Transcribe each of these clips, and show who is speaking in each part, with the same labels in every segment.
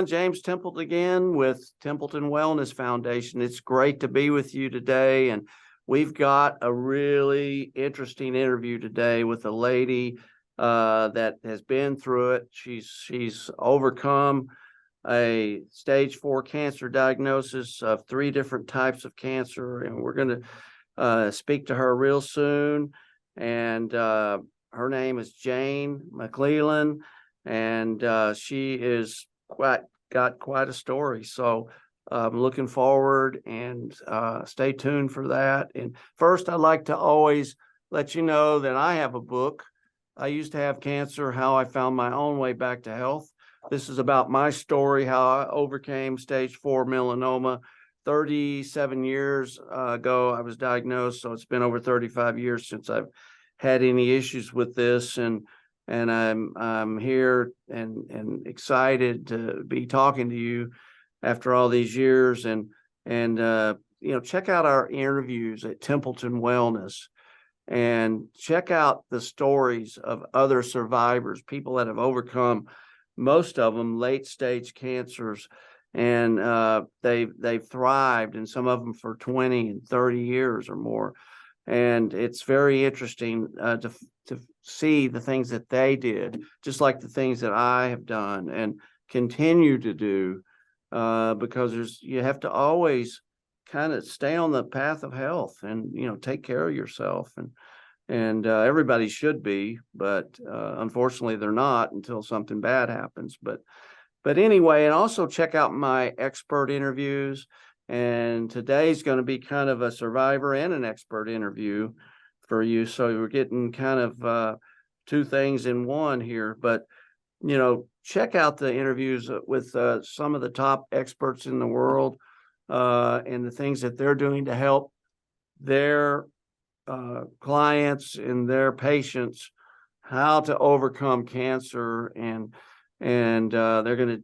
Speaker 1: James Templeton again with Templeton Wellness Foundation. It's great to be with you today, and we've got a really interesting interview today with a lady that has been through it. She's overcome a stage 4 cancer diagnosis of 3 different types of cancer, and we're going to speak to her real soon. And her name is Jane McLelland, and she is got quite a story. So I'm looking forward, and stay tuned for that. And first, I'd like to always let you know that I have a book. I used to have cancer, How I Found My Own Way Back to Health. This is about my story, how I overcame stage 4 melanoma. 37 years ago, I was diagnosed, so it's been over 35 years since I've had any issues with this, and I'm here and excited to be talking to you after all these years. And check out our interviews at Templeton Wellness, and check out the stories of other survivors, people that have overcome, most of them late stage cancers, and they've thrived, and some of them for 20 and 30 years or more. And it's very interesting to see the things that they did, just like the things that I have done and continue to do, because you have to always kind of stay on the path of health, and take care of yourself, and everybody should be, but unfortunately they're not until something bad happens. But anyway, and also check out my expert interviews. And today's going to be kind of a survivor and an expert interview for you. So we're getting kind of 2 things in one here. But, check out the interviews with some of the top experts in the world, and the things that they're doing to help their clients and their patients how to overcome cancer. And they're going to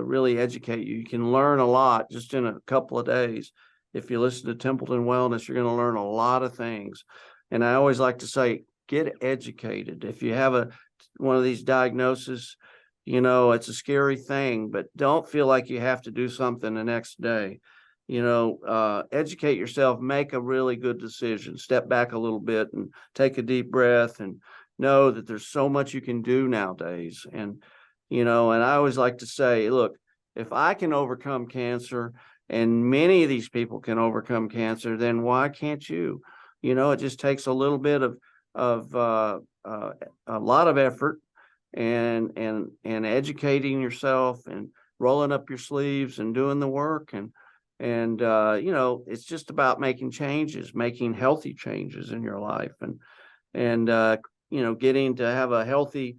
Speaker 1: really educate you. You can learn a lot just in a couple of days. If you listen to Templeton Wellness, you're going to learn a lot of things. And I always like to say, get educated. If you have one of these diagnoses, it's a scary thing, but don't feel like you have to do something the next day. Educate yourself, make a really good decision, step back a little bit and take a deep breath, and know that there's so much you can do nowadays. And and I always like to say, look, if I can overcome cancer, and many of these people can overcome cancer, then why can't you? It just takes a little bit of a lot of effort, and educating yourself, and rolling up your sleeves and doing the work. And it's just about making changes, making healthy changes in your life, and getting to have a healthy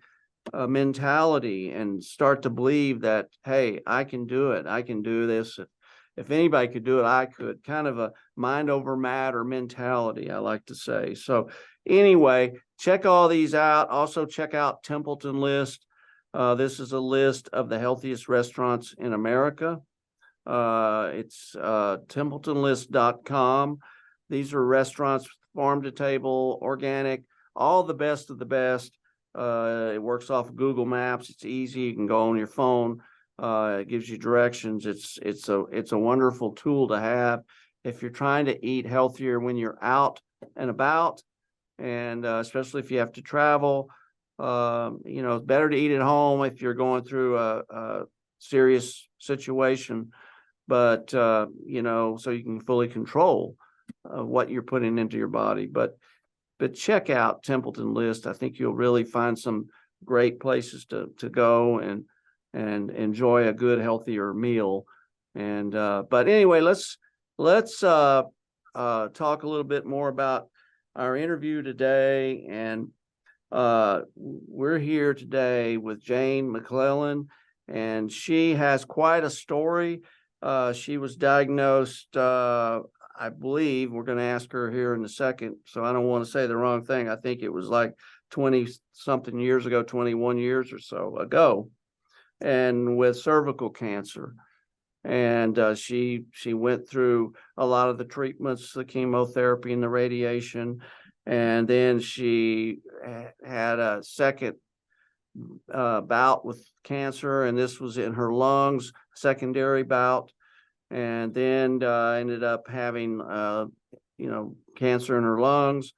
Speaker 1: mentality, and start to believe that, hey, I can do it. I can do this. If anybody could do it, I could. Kind of a mind over matter mentality, I like to say. So anyway, check all these out. Also check out Templeton List. This is a list of the healthiest restaurants in America. It's templetonlist.com. These are restaurants, farm to table, organic, all the best of the best. It works off of Google Maps. It's easy. You can go on your phone. It gives you directions. It's a wonderful tool to have if you're trying to eat healthier when you're out and about, and especially if you have to travel. It's better to eat at home if you're going through a serious situation, but so you can fully control what you're putting into your body. But check out Templeton List. I think you'll really find some great places to go and enjoy a good, healthier meal. And but anyway, let's talk a little bit more about our interview today. And we're here today with Jane McLelland, and she has quite a story. She was diagnosed, I believe, we're going to ask her here in a second, so I don't want to say the wrong thing. I think it was like 20-something years ago, 21 years or so ago, and with cervical cancer. And she went through a lot of the treatments, the chemotherapy and the radiation, and then she had a second bout with cancer, and this was in her lungs, secondary bout, and then ended up having cancer in her lungs,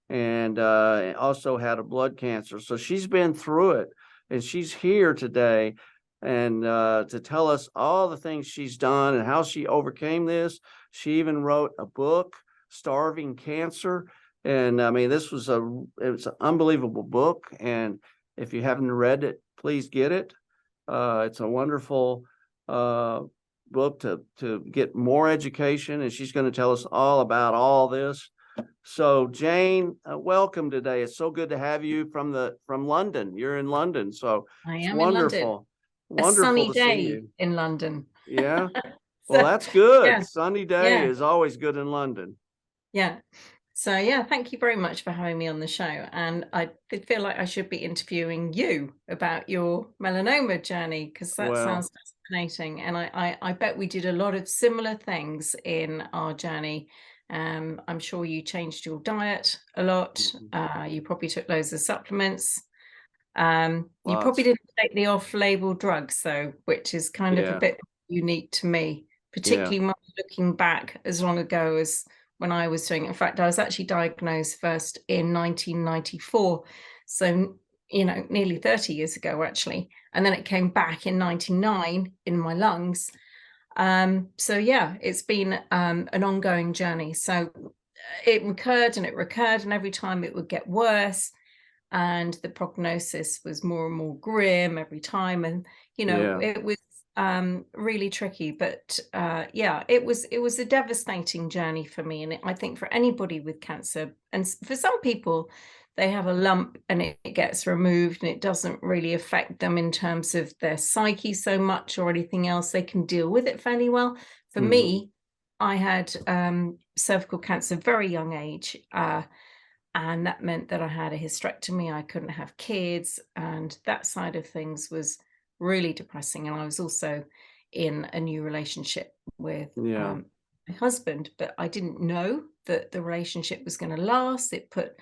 Speaker 1: and also had a blood cancer. So she's been through it, and she's here today, and to tell us all the things she's done and how she overcame this. She even wrote a book, Starving Cancer. And I mean, it was an unbelievable book. And if you haven't read it, please get it. It's a wonderful book to get more education. And she's going to tell us all about all this. So Jane, welcome today. It's so good to have you from London. You're in London. So
Speaker 2: I
Speaker 1: it's
Speaker 2: am
Speaker 1: wonderful.
Speaker 2: in London.
Speaker 1: Wonderful
Speaker 2: a sunny
Speaker 1: to
Speaker 2: day
Speaker 1: see you.
Speaker 2: in London.
Speaker 1: Yeah. Well, that's good.
Speaker 2: Yeah.
Speaker 1: Sunny day is always good in London.
Speaker 2: Yeah. So yeah, thank you very much for having me on the show. And I did feel like I should be interviewing you about your melanoma journey, because that sounds fascinating. And I bet we did a lot of similar things in our journey. I'm sure you changed your diet a lot. You probably took loads of supplements. You probably didn't take the off-label drugs though, which is kind of a bit unique to me, particularly looking back as long ago as when I was doing it. In fact, I was actually diagnosed first in 1994. So, nearly 30 years ago, actually. And then it came back in 99 in my lungs. So yeah, it's been an ongoing journey. So it recurred and it recurred, and every time it would get worse. And the prognosis was more and more grim every time. And, it was really tricky, but it was a devastating journey for me. And I think for anybody with cancer, and for some people, they have a lump and it gets removed and it doesn't really affect them in terms of their psyche so much or anything else. They can deal with it fairly well. For me, I had cervical cancer very young age, and that meant that I had a hysterectomy. I couldn't have kids, and that side of things was really depressing. And I was also in a new relationship with my husband, but I didn't know that the relationship was going to last. It put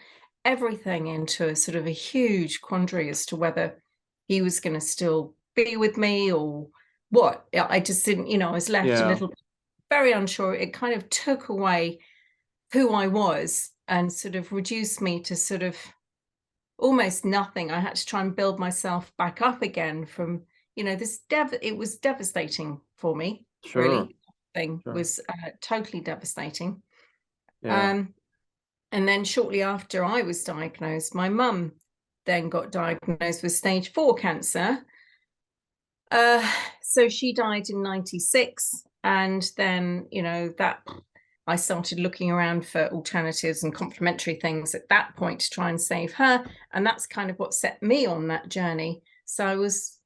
Speaker 2: everything into a sort of a huge quandary as to whether he was going to still be with me or what. I just didn't, I was left a little very unsure. It kind of took away who I was and sort of reduced me to sort of almost nothing. I had to try and build myself back up again from, it was devastating for me. Really. Thing was totally devastating. And then shortly after I was diagnosed, my mum then got diagnosed with stage 4 cancer. So she died in 96. And then, that I started looking around for alternatives and complementary things at that point to try and save her. And that's kind of what set me on that journey. So I was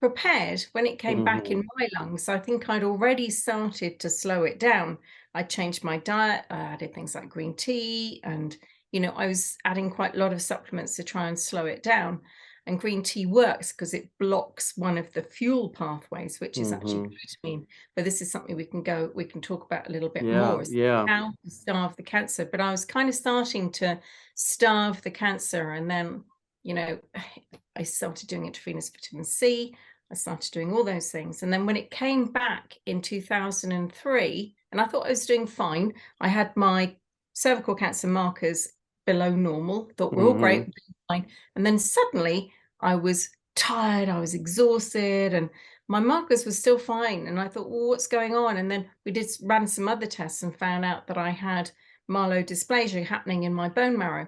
Speaker 2: prepared when it came back in my lungs. I think I'd already started to slow it down. I changed my diet. I added things like green tea, and, I was adding quite a lot of supplements to try and slow it down. And green tea works because it blocks one of the fuel pathways, which is actually glutamine. But this is something we can talk about a little bit more. How to starve the cancer. But I was kind of starting to starve the cancer. And then, I started doing intravenous vitamin C. I started doing all those things. And then when it came back in 2003, and I thought I was doing fine, I had my cervical cancer markers below normal, thought we're all great, fine. And then suddenly I was tired, I was exhausted, and my markers were still fine. And I thought, well, what's going on? And then we ran some other tests and found out that I had myelodysplasia happening in my bone marrow.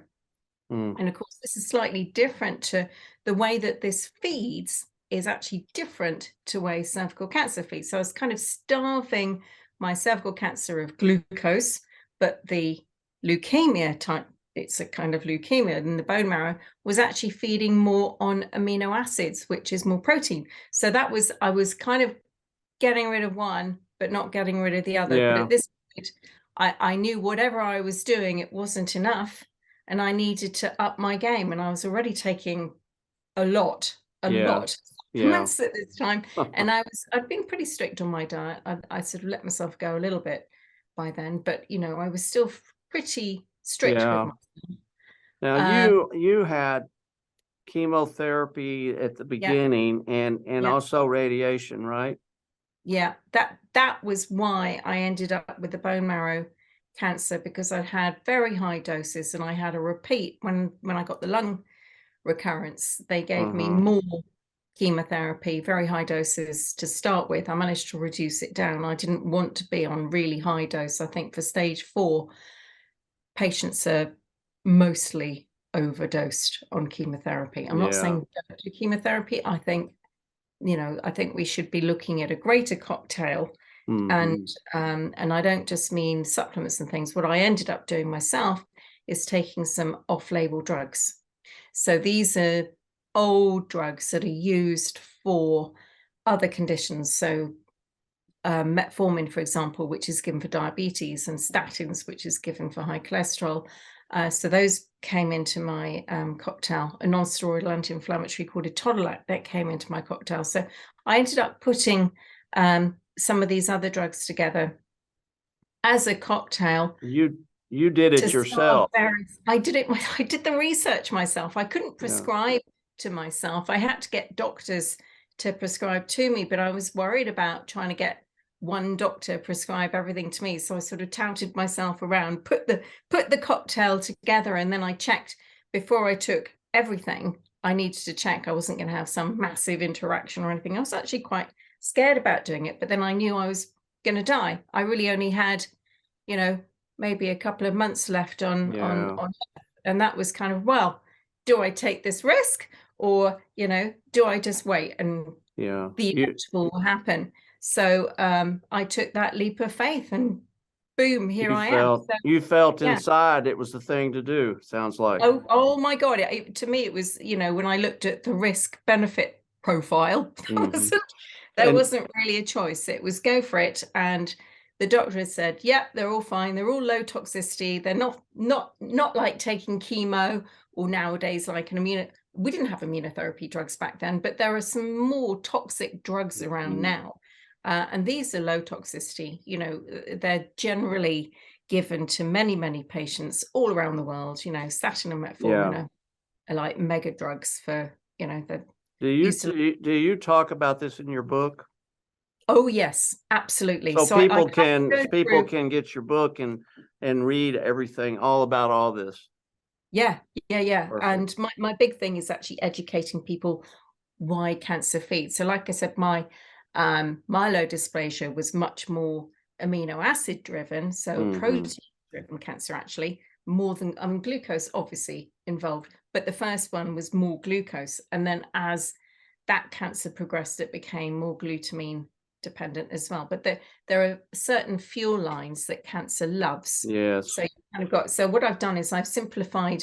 Speaker 2: And of course, this is slightly different to the way that this feeds is actually different to the way cervical cancer feeds. So I was kind of starving my cervical cancer of glucose, but the leukemia type, it's a kind of leukemia in the bone marrow, was actually feeding more on amino acids, which is more protein. So I was kind of getting rid of one, but not getting rid of the other. But at this point, I knew whatever I was doing, it wasn't enough, and I needed to up my game. And I was already taking a lot supplements at this time. And I'd been pretty strict on my diet. I sort of let myself go a little bit by then, but I was still pretty strict with myself.
Speaker 1: Now you had chemotherapy at the beginning and also radiation, right?
Speaker 2: Yeah, that was why I ended up with the bone marrow cancer, because I had very high doses and I had a repeat when I got the lung recurrence. They gave me more chemotherapy, very high doses to start with. I managed to reduce it down. I didn't want to be on really high dose. I think for stage 4, patients are mostly overdosed on chemotherapy. I'm not saying don't do chemotherapy. I think, I think we should be looking at a greater cocktail. And I don't just mean supplements and things. What I ended up doing myself is taking some off-label drugs. So these are old drugs that are used for other conditions. So metformin, for example, which is given for diabetes, and statins, which is given for high cholesterol. So those came into my cocktail. A non-steroidal anti-inflammatory called etodolac that came into my cocktail. So I ended up putting some of these other drugs together as a cocktail.
Speaker 1: You did it yourself.
Speaker 2: I did it. I did the research myself. I couldn't prescribe to myself. I had to get doctors to prescribe to me, but I was worried about trying to get one doctor prescribe everything to me. So I sort of touted myself around, put the cocktail together, and then I checked before I took everything. I needed to check I wasn't going to have some massive interaction or anything. I was actually quite scared about doing it, but then I knew I was going to die. I really only had, maybe a couple of months left on, and that was kind of, well, do I take this risk, or do I just wait and the inevitable will happen? So I took that leap of faith, and boom, here I am. So,
Speaker 1: you felt inside it was the thing to do, sounds like.
Speaker 2: Oh my God. To me, it was, when I looked at the risk benefit profile, there wasn't really a choice. It was go for it. And the doctor had said, they're all fine. They're all low toxicity. They're not like taking chemo, or nowadays like we didn't have immunotherapy drugs back then, but there are some more toxic drugs around now. And these are low toxicity. They're generally given to many, many patients all around the world. Statin and metformin are like mega drugs for, the.
Speaker 1: Do you talk about this in your book?
Speaker 2: Oh yes, absolutely.
Speaker 1: So people can get your book and read everything all about all this.
Speaker 2: Yeah.
Speaker 1: Perfect.
Speaker 2: And my big thing is actually educating people why cancer feeds. So like I said, my myelodysplasia was much more amino acid driven, so protein driven cancer, actually, more than glucose obviously involved, but the first one was more glucose, and then as that cancer progressed, it became more glutamine dependent as well. But there are certain fuel lines that cancer loves.
Speaker 1: Yes.
Speaker 2: So you kind of got, so what I've done is I've simplified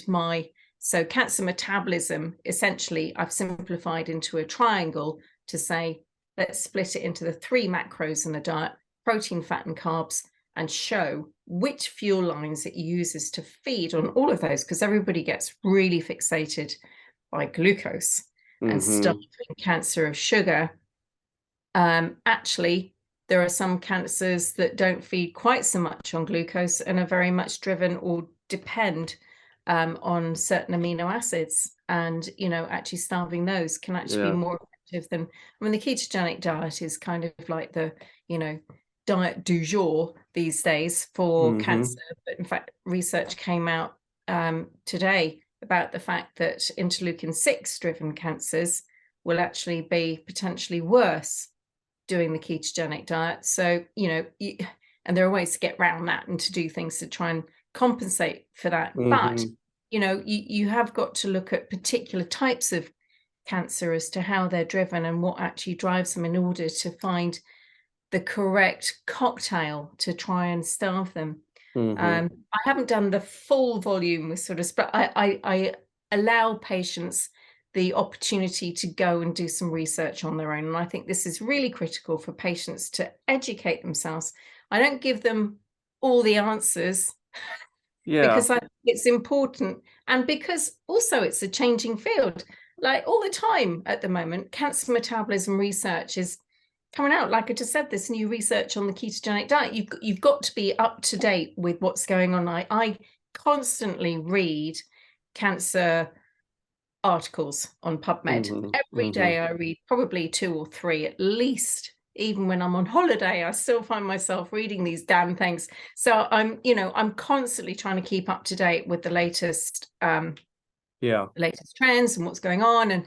Speaker 2: cancer metabolism, essentially I've simplified into a triangle to say, let's split it into the 3 macros in the diet: protein, fat, and carbs, and show which fuel lines it uses to feed on all of those, because everybody gets really fixated by glucose and starving cancer of sugar. Actually, there are some cancers that don't feed quite so much on glucose and are very much driven or depend on certain amino acids, and actually starving those can actually be more effective than, the ketogenic diet is kind of like the diet du jour these days for cancer. But in fact, research came out today about the fact that interleukin-6 driven cancers will actually be potentially worse doing the ketogenic diet. So and there are ways to get around that and to do things to try and compensate for that. But you have got to look at particular types of cancer as to how they're driven and what actually drives them, in order to find the correct cocktail to try and starve them. I haven't done the full volume with but I allow patients the opportunity to go and do some research on their own. And I think this is really critical for patients to educate themselves. I don't give them all the answers because I think it's important, and because also it's a changing field. Like all the time at the moment, cancer metabolism research is coming out. Like I just said, this new research on the ketogenic diet, you've got to be up to date with what's going on. I constantly read cancer articles on PubMed. Every day I read probably 2 or 3 at least. Even when I'm on holiday, I still find myself reading these damn things. So I'm constantly trying to keep up to date with the latest latest trends and what's going on,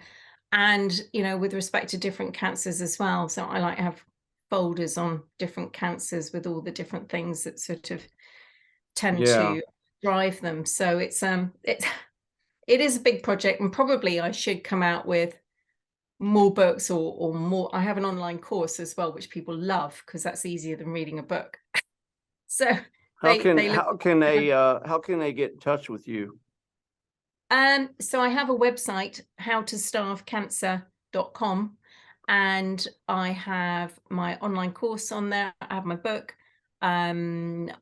Speaker 2: and with respect to different cancers as well. So I like to have folders on different cancers with all the different things that sort of tend to drive them. So it is a big project, and probably I should come out with more books or more. I have an online course as well, which people love because that's easier than reading a book. So
Speaker 1: how can they get in touch with you?
Speaker 2: So I have a website, howtostarvecancer.com, and I have my online course on there. I have my book. My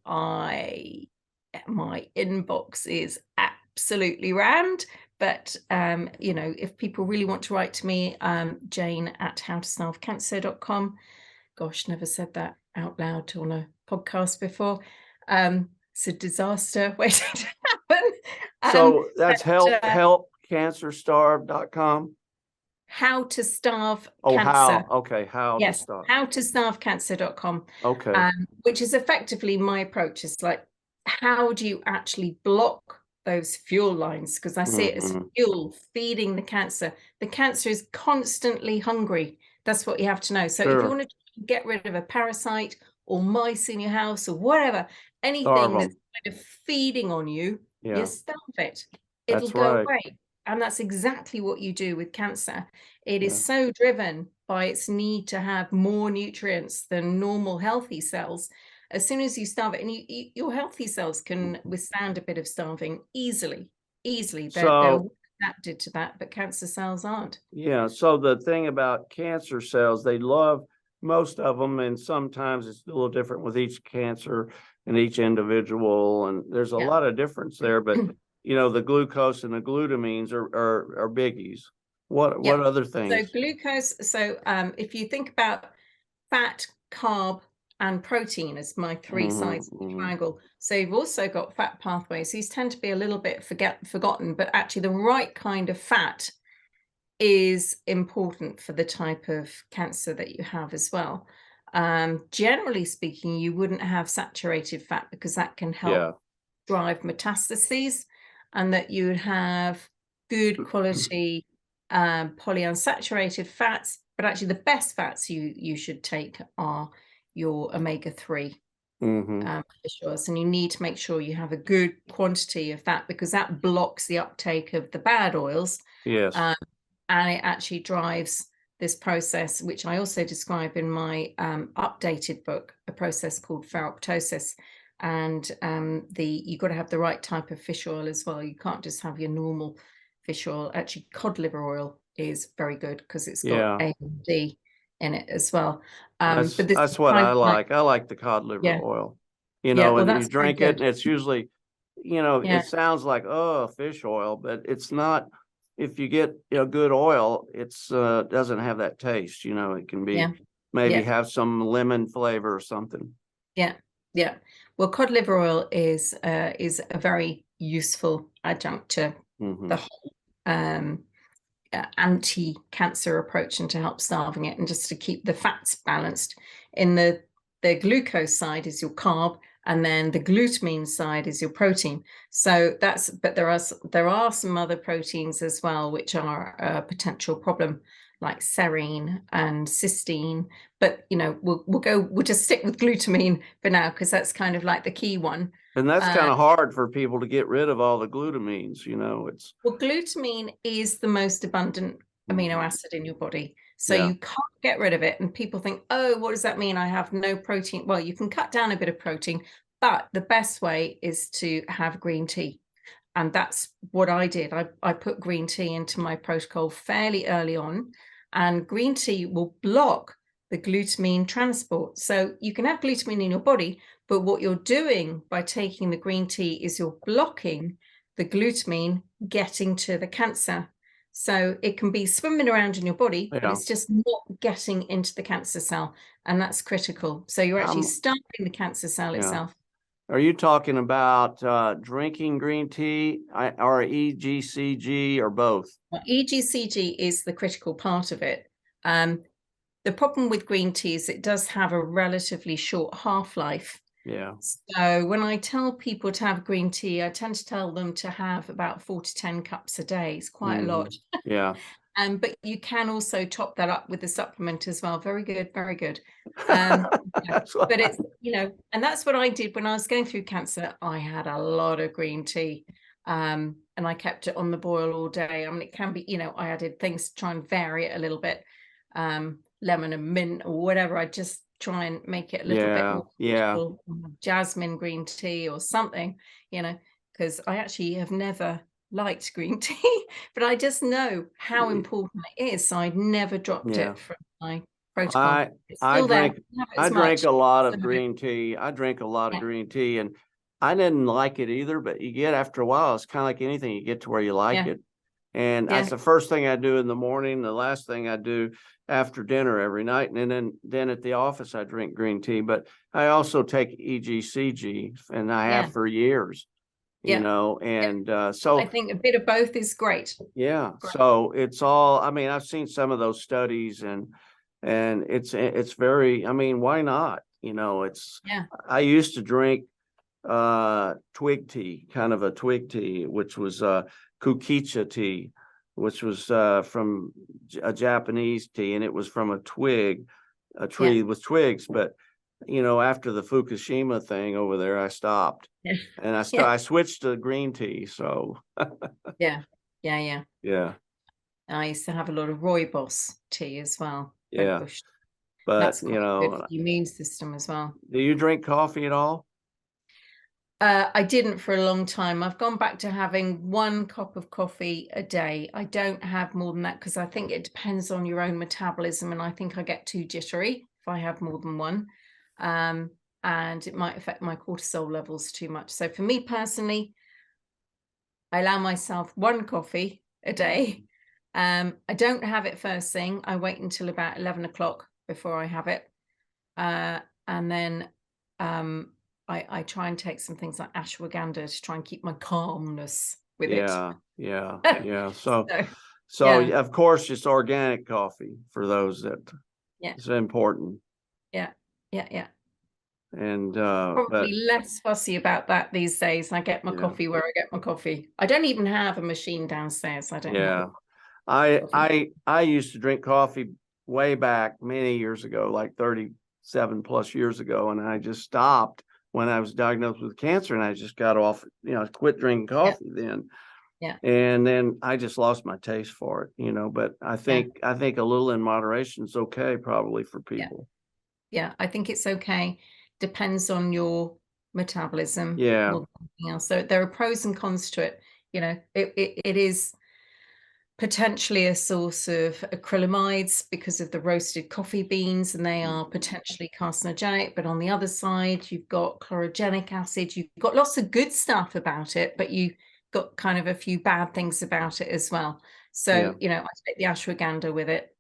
Speaker 2: inbox is absolutely rammed, but if people really want to write to me, Jane at howtostarvecancer.com. Gosh, never said that out loud on a podcast before. It's a disaster waiting to happen.
Speaker 1: So that's helpcancerstarve.com.
Speaker 2: How to starve
Speaker 1: cancer.
Speaker 2: How
Speaker 1: to starve.
Speaker 2: howtostarvecancer.com.
Speaker 1: Okay.
Speaker 2: Which is effectively my approach. Is like, how do you actually block those fuel lines? Because I see it as fuel feeding the cancer. The cancer is constantly hungry. That's what you have to know. So if you want to get rid of a parasite or mice in your house or whatever, anything that's kind of feeding on you, you starve it. It'll go away. And that's exactly what you do with cancer. It is so driven by its need to have more nutrients than normal healthy cells. As soon as you starve it, and your healthy cells can withstand a bit of starving easily. They're adapted to that, but cancer cells aren't.
Speaker 1: Yeah. So the thing about cancer cells, they love most of them, and sometimes it's a little different with each cancer and each individual, and there's a lot of difference there. But the glucose and the glutamines are biggies. What other things?
Speaker 2: So glucose. So if you think about fat, carb, and protein as my 3 sides of the triangle. So you've also got fat pathways. These tend to be a little bit forgotten, but actually the right kind of fat is important for the type of cancer that you have as well. Generally speaking, you wouldn't have saturated fat because that can help drive metastases, and that you would have good quality polyunsaturated fats. But actually the best fats you should take are your omega-3 fish oils, and you need to make sure you have a good quantity of that, because that blocks the uptake of the bad oils. And it actually drives this process, which I also describe in my updated book, a process called ferroptosis. And you've got to have the right type of fish oil as well. You can't just have your normal fish oil. Actually, cod liver oil is very good because it's got A and D in it as well.
Speaker 1: That's what I like. I like the cod liver oil. And you drink it, and it's usually, it sounds like, fish oil, but it's not. If you get good oil, it's doesn't have that taste. It can be maybe have some lemon flavor or something.
Speaker 2: Well, cod liver oil is a very useful adjunct to the whole anti-cancer approach, and to help starving it, and just to keep the fats balanced. In the glucose side is your carb, and then the glutamine side is your protein. So but there are some other proteins as well which are a potential problem, like serine and cysteine. But we'll just stick with glutamine for now, because that's kind of like the key one.
Speaker 1: And that's kind of hard for people to get rid of all the glutamines.
Speaker 2: Well, glutamine is the most abundant amino acid in your body. So you can't get rid of it. And people think, oh, what does that mean? I have no protein. Well, you can cut down a bit of protein, but the best way is to have green tea. And that's what I did. I put green tea into my protocol fairly early on, and green tea will block the glutamine transport. So you can have glutamine in your body, but what you're doing by taking the green tea is you're blocking the glutamine getting to the cancer. So it can be swimming around in your body, but it's just not getting into the cancer cell. And that's critical. So you're actually starving the cancer cell itself.
Speaker 1: Are you talking about drinking green tea or EGCG or both?
Speaker 2: Well, EGCG is the critical part of it. The problem with green tea is it does have a relatively short half-life.
Speaker 1: Yeah.
Speaker 2: So when I tell people to have green tea, I tend to tell them to have about 4 to 10 cups a day. It's quite a lot.
Speaker 1: Yeah.
Speaker 2: But you can also top that up with a supplement as well. Very good, very good. Yeah. But it's, and that's what I did when I was going through cancer. I had a lot of green tea, and I kept it on the boil all day. I mean, it can be, I added things to try and vary it a little bit, lemon and mint or whatever. I just try and make it a little bit more little, jasmine green tea or something, because I actually have never liked green tea, but I just know how important it is. So I'd never dropped it from my protocol.
Speaker 1: I drank a lot of green tea. I drink a lot of green tea, and I didn't like it either, but you get after a while, it's kind of like anything, you get to where you like it. And that's the first thing I do in the morning, the last thing I do after dinner every night. And then at the office, I drink green tea, but I also take EGCG, and I have for years. So
Speaker 2: I think a bit of both is great.
Speaker 1: Yeah. Great. So it's all, I mean, I've seen some of those studies, and it's very, I mean, why not? I used to drink twig tea, kind of a twig tea, which was kukicha tea, which was from a Japanese tea, and it was from a tree with twigs. But after the Fukushima thing over there, I stopped, and I switched to green tea. So
Speaker 2: yeah.
Speaker 1: I
Speaker 2: used to have a lot of rooibos tea as well.
Speaker 1: Yeah, but
Speaker 2: that's good for the immune system as well.
Speaker 1: Do you drink coffee at all?
Speaker 2: I didn't for a long time. I've gone back to having 1 cup of coffee a day. I don't have more than that because I think it depends on your own metabolism, and I think I get too jittery if I have more than one. And it might affect my cortisol levels too much. So for me personally, I allow myself 1 coffee a day. I don't have it first thing. I wait until about 11 o'clock before I have it. And then I try and take some things like ashwagandha to try and keep my calmness with it.
Speaker 1: Yeah. So of course, it's organic coffee for those that it's important.
Speaker 2: Yeah.
Speaker 1: And
Speaker 2: probably less fussy about that these days. I get my coffee where I get my coffee. I don't even have a machine downstairs. I don't have
Speaker 1: I used to drink coffee way back many years ago, like 37 plus years ago, and I just stopped when I was diagnosed with cancer, and I just got off, quit drinking coffee then. And then I just lost my taste for it, but I think a little in moderation is okay probably for people.
Speaker 2: Yeah, I think it's okay. Depends on your metabolism.
Speaker 1: Yeah.
Speaker 2: So there are pros and cons to it. It is potentially a source of acrylamides because of the roasted coffee beans, and they are potentially carcinogenic. But on the other side, you've got chlorogenic acid. You've got lots of good stuff about it, but you've got kind of a few bad things about it as well. So, I take the ashwagandha with it.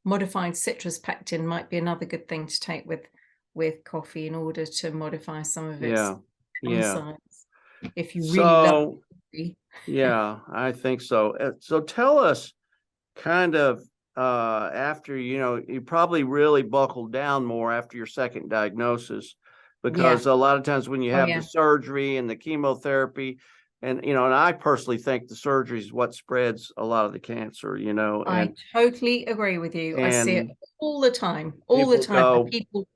Speaker 2: Modified citrus pectin might be another good thing to take with coffee in order to modify some of its downsides. If you really love coffee.
Speaker 1: I think so. So tell us kind of after, you probably really buckled down more after your second diagnosis, because a lot of times when you have the surgery and the chemotherapy, and and I personally think the surgery is what spreads a lot of the cancer,
Speaker 2: I totally agree with you. I see it all the time. People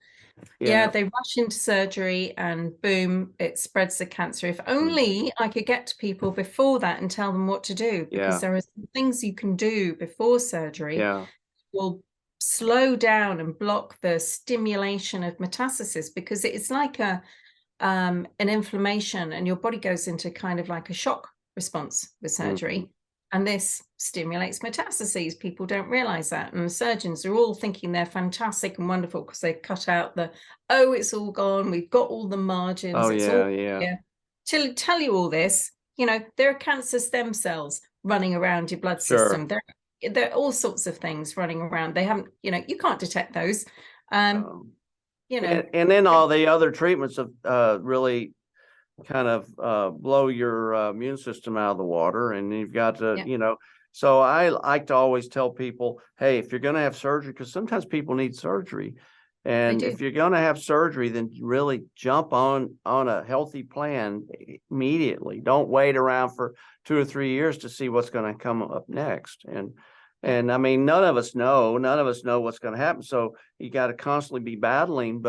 Speaker 2: they rush into surgery and boom, it spreads the cancer. If only I could get to people before that and tell them what to do, because there are some things you can do before surgery will slow down and block the stimulation of metastasis, because it's like an inflammation, and your body goes into kind of like a shock response with surgery. And this stimulates metastases. People don't realize that. And the surgeons are all thinking they're fantastic and wonderful because they cut out it's all gone. We've got all the margins. To tell you all this, there are cancer stem cells running around your blood system. There are all sorts of things running around. They haven't, you can't detect those. you know.
Speaker 1: And then all the other treatments of really kind of blow your immune system out of the water, and you've got to,
Speaker 2: Yeah.
Speaker 1: you know. So I like to always tell people, hey, if you're going to have surgery, because sometimes people need surgery, and if you're going to have surgery, then you really jump on a healthy plan immediately. Don't wait around for 2 or 3 years to see what's going to come up next. And I mean, none of us know what's going to happen. So you got to constantly be battling,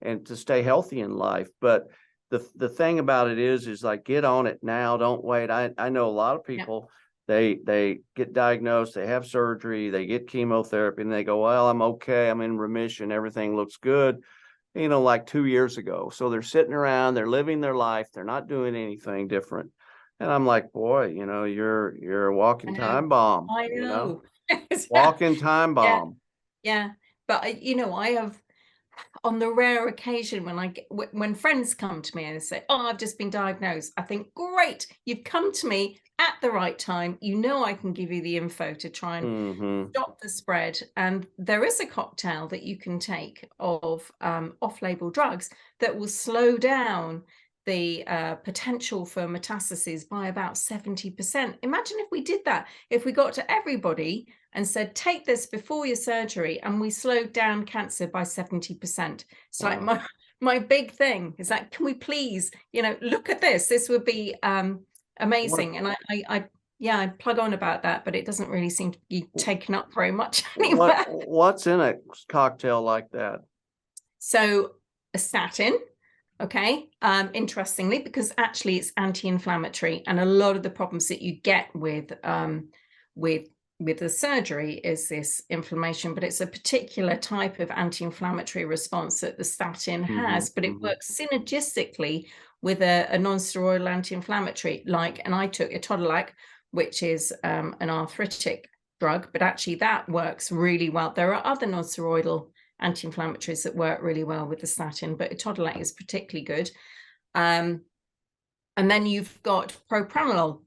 Speaker 1: and to stay healthy in life. But the thing about it is like, get on it now. Don't wait. I know a lot of people, they get diagnosed, they have surgery, they get chemotherapy, and they go, well, I'm okay, I'm in remission, everything looks good, you know, like 2 years ago. So they're sitting around, they're living their life, they're not doing anything different. And I'm like, boy, you know, you're a walking time bomb.
Speaker 2: I know.
Speaker 1: You know? Walking time bomb.
Speaker 2: Yeah. But you know, I have, on the rare occasion when friends come to me and say, oh, I've just been diagnosed, I think, great, you've come to me at the right time. You know, I can give you the info to try and stop the spread. And there is a cocktail that you can take of off-label drugs that will slow down the potential for metastases by about 70%. Imagine if we did that, if we got to everybody and said, take this before your surgery, and we slowed down cancer by 70%. It's like my big thing is that, can we please, you know, look at this? This would be amazing. And I plug on about that, but it doesn't really seem to be taken up very much anywhere.
Speaker 1: What's in a cocktail like that? So
Speaker 2: a statin. Okay, interestingly, because actually it's anti-inflammatory, and a lot of the problems that you get with the surgery is this inflammation, but it's a particular type of anti-inflammatory response that the statin has, but it works synergistically with a non-steroidal anti-inflammatory, and I took etodolac, which is an arthritic drug, but actually that works really well. There are other non-steroidal anti-inflammatories that work really well with the statin, but etodolac is particularly good. And then you've got propranolol,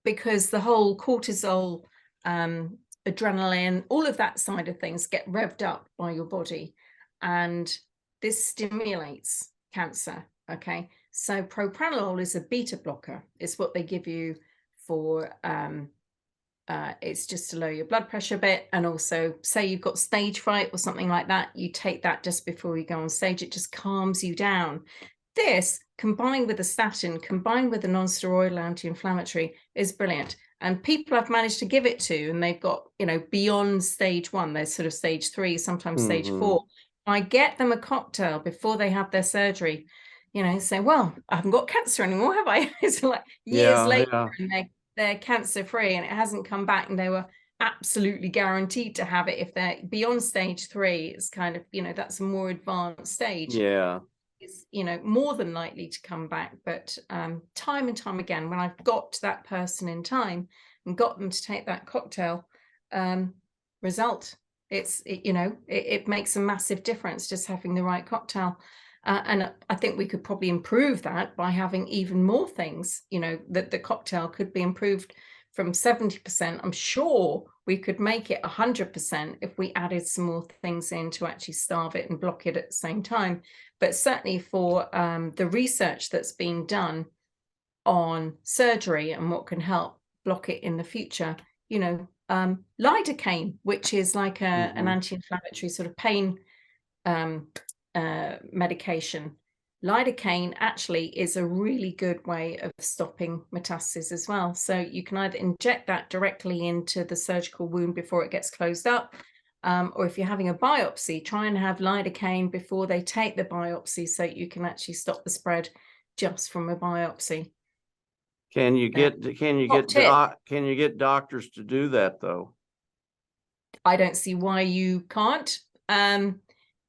Speaker 2: because the whole cortisol, adrenaline, all of that side of things get revved up by your body, and this stimulates cancer. Okay, so propranolol is a beta blocker. It's what they give you for it's just to lower your blood pressure a bit, and also, say you've got stage fright or something like that, you take that just before you go on stage. It just calms you down. This, combined with a statin, combined with a non-steroidal anti-inflammatory, is brilliant. And people I've managed to give it to, and they've got, you know, beyond stage 1, they're sort of stage 3, sometimes stage 4. I get them a cocktail before they have their surgery, you know, say, well, I haven't got cancer anymore, have I? It's like years later, and they're cancer free, and it hasn't come back, and they were absolutely guaranteed to have it. If they're beyond stage 3, it's kind of, you know, that's a more advanced stage. It's, you know, more than likely to come back. But time and time again, when I've got to that person in time and got them to take that cocktail, result, it makes a massive difference just having the right cocktail. And I think we could probably improve that by having even more things, you know, that the cocktail could be improved from 70%. I'm sure we could make it 100% if we added some more things in to actually starve it and block it at the same time. But certainly for the research that's being done on surgery and what can help block it in the future, you know, lidocaine, which is like an anti-inflammatory sort of pain medication. Lidocaine actually is a really good way of stopping metastasis as well. So you can either inject that directly into the surgical wound before it gets closed up, or if you're having a biopsy, try and have lidocaine before they take the biopsy, so you can actually stop the spread just from a biopsy.
Speaker 1: Can you get doctors to do that though?
Speaker 2: I don't see why you can't.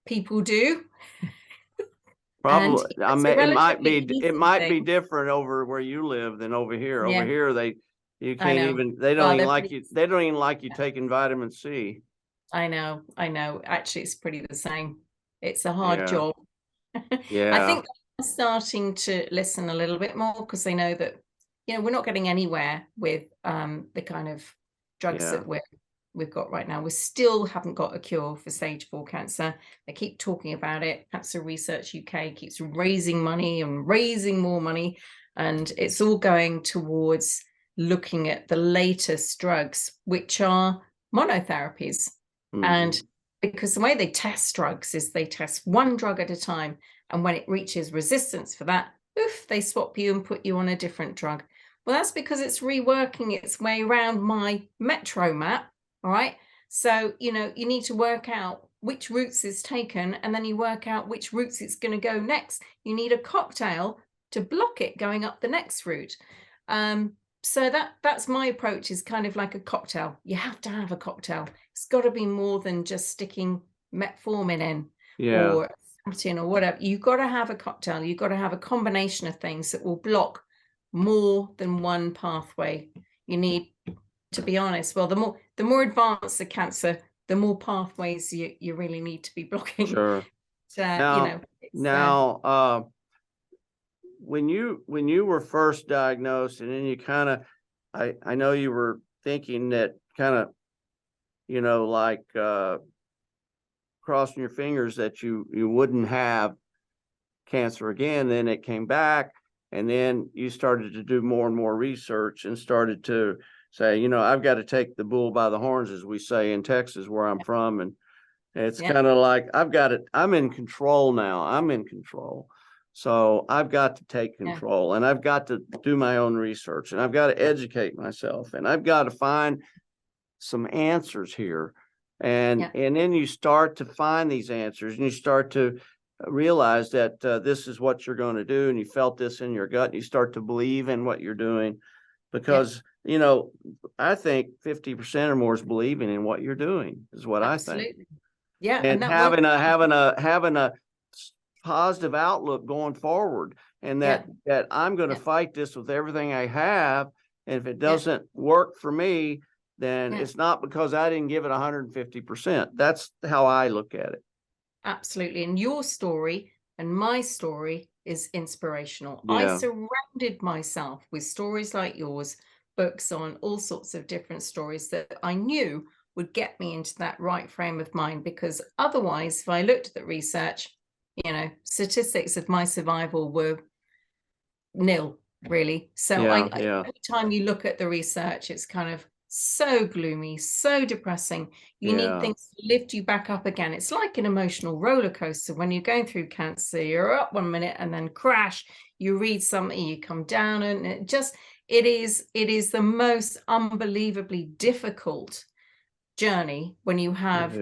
Speaker 2: People do.
Speaker 1: Probably. I mean, it might be different over where you live than over here. Over here, they don't even like you taking vitamin C. I know. Actually, it's pretty the same. It's a hard job. I think they're starting to listen a little bit more, because they know that, you know, we're not getting anywhere with the kind of drugs that
Speaker 2: we've got right now. We still haven't got a cure for stage 4 cancer. They keep talking about it. Cancer Research UK keeps raising money and raising more money, and it's all going towards looking at the latest drugs, which are monotherapies. And because the way they test drugs is they test one drug at a time, and when it reaches resistance for that, oof, they swap you and put you on a different drug. Well, that's because it's reworking its way around my metro map. All right. So, you know, you need to work out which routes it's taken, and then you work out which routes it's going to go next. You need a cocktail to block it going up the next route. So that's my approach, is kind of like a cocktail. You have to have a cocktail. It's got to be more than just sticking metformin in or statin or whatever. You've got to have a cocktail. You've got to have a combination of things that will block more than one pathway. You need, to be honest, well, the more advanced the cancer, the more pathways you really need to be blocking.
Speaker 1: Sure.
Speaker 2: Now,
Speaker 1: you know, when you were first diagnosed, and then you kind of, I know you were thinking that kind of, you know, like crossing your fingers that you wouldn't have cancer again. Then it came back, and then you started to do more and more research and started to say, you know, I've got to take the bull by the horns, as we say in Texas, where I'm from. And it's kind of like, I've got it. I'm in control now. I'm in control. So I've got to take control, and I've got to do my own research, and I've got to educate myself, and I've got to find some answers here. And then you start to find these answers, and you start to realize that this is what you're going to do. And you felt this in your gut, and you start to believe in what you're doing, because, you know, I think 50% or more is believing in what you're doing, is what I think.
Speaker 2: Yeah.
Speaker 1: And having a positive outlook going forward, and that I'm going to fight this with everything I have. And if it doesn't work for me, then it's not because I didn't give it 150%. That's how I look at it.
Speaker 2: Absolutely. And your story and my story is inspirational. I surrounded myself with stories like yours, books on all sorts of different stories that I knew would get me into that right frame of mind, because otherwise, if I looked at the research, you know, statistics of my survival were nil, really. So every time you look at the research, it's kind of so gloomy, so depressing. You need things to lift you back up again. It's like an emotional roller coaster. When you're going through cancer, you're up one minute and then crash. You read something, you come down, and it is the most unbelievably difficult journey when you have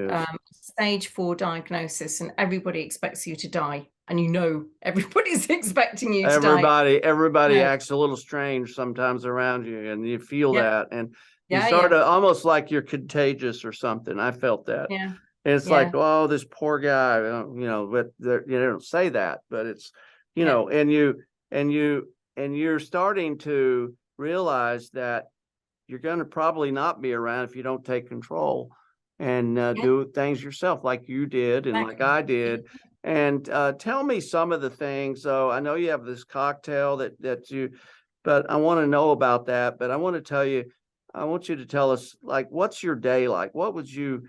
Speaker 2: stage 4 diagnosis, and everybody expects you to die, and you know everybody's expecting you to die.
Speaker 1: Everybody acts a little strange sometimes around you, and you feel that, and you start to almost like you're contagious or something. I felt that. And it's like, oh, this poor guy, you know, but you don't say that, but it's, you know, and you're starting to realize that you're going to probably not be around if you don't take control and do things yourself, like you did and like I did. And tell me some of the things. So I know you have this cocktail that you, but I want to know about that. But I want you to tell us, like, what's your day like? What would you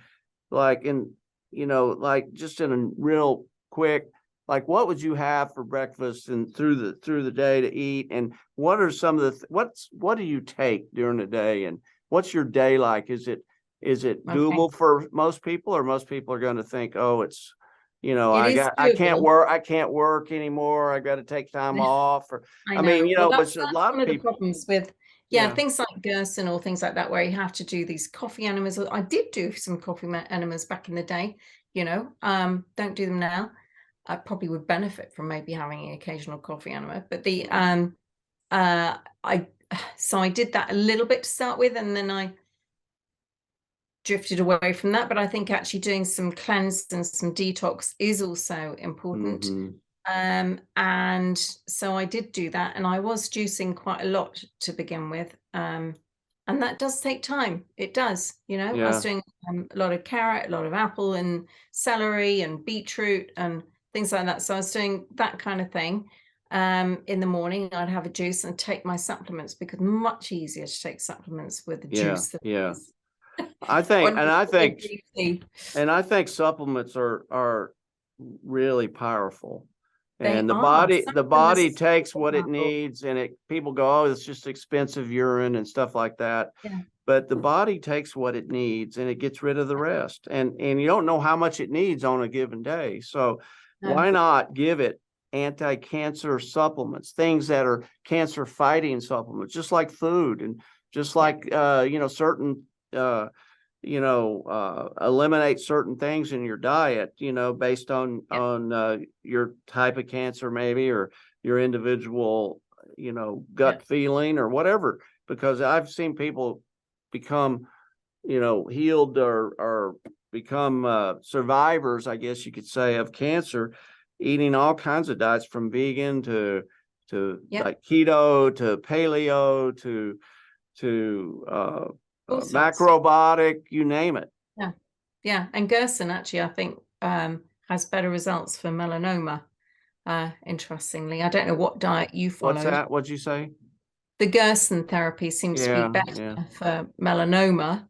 Speaker 1: like in, you know, like just in a real quick, like, what would you have for breakfast and through the day to eat? And what are some of the what do you take during the day? And what's your day like? Is it doable for most people, or most people are going to think, oh, it's, you know, I can't work anymore. I got to take time off. Or I mean, you know, but a lot of people.
Speaker 2: Problems with things like Gerson or things like that, where you have to do these coffee enemas. I did do some coffee enemas back in the day. You know, don't do them now. I probably would benefit from maybe having an occasional coffee enema, but I did that a little bit to start with, and then I drifted away from that. But I think actually doing some cleanse and some detox is also important. And so I did do that, and I was juicing quite a lot to begin with. And that does take time. It does, you know. I was doing a lot of carrot, a lot of apple and celery and beetroot and things like that. So I was doing that kind of thing. In the morning, I'd have a juice and take my supplements, because much easier to take supplements with the juice.
Speaker 1: I think, and I think supplements are really powerful. And the body takes what it needs, and people go, oh, it's just expensive urine and stuff like that.
Speaker 2: Yeah.
Speaker 1: But the body takes what it needs and it gets rid of the rest. And you don't know how much it needs on a given day. So why not give it anti-cancer supplements, things that are cancer fighting supplements, just like food and just like certain eliminate certain things in your diet, based on your type of cancer maybe, or your individual, gut feeling or whatever, because I've seen people become, healed or become survivors, I guess you could say, of cancer, eating all kinds of diets from vegan to like keto to paleo to macrobiotic, you name it.
Speaker 2: Yeah. And Gerson actually, I think, has better results for melanoma. Interestingly, I don't know what diet you followed.
Speaker 1: What's that? What'd you say?
Speaker 2: The Gerson therapy seems to be better for melanoma.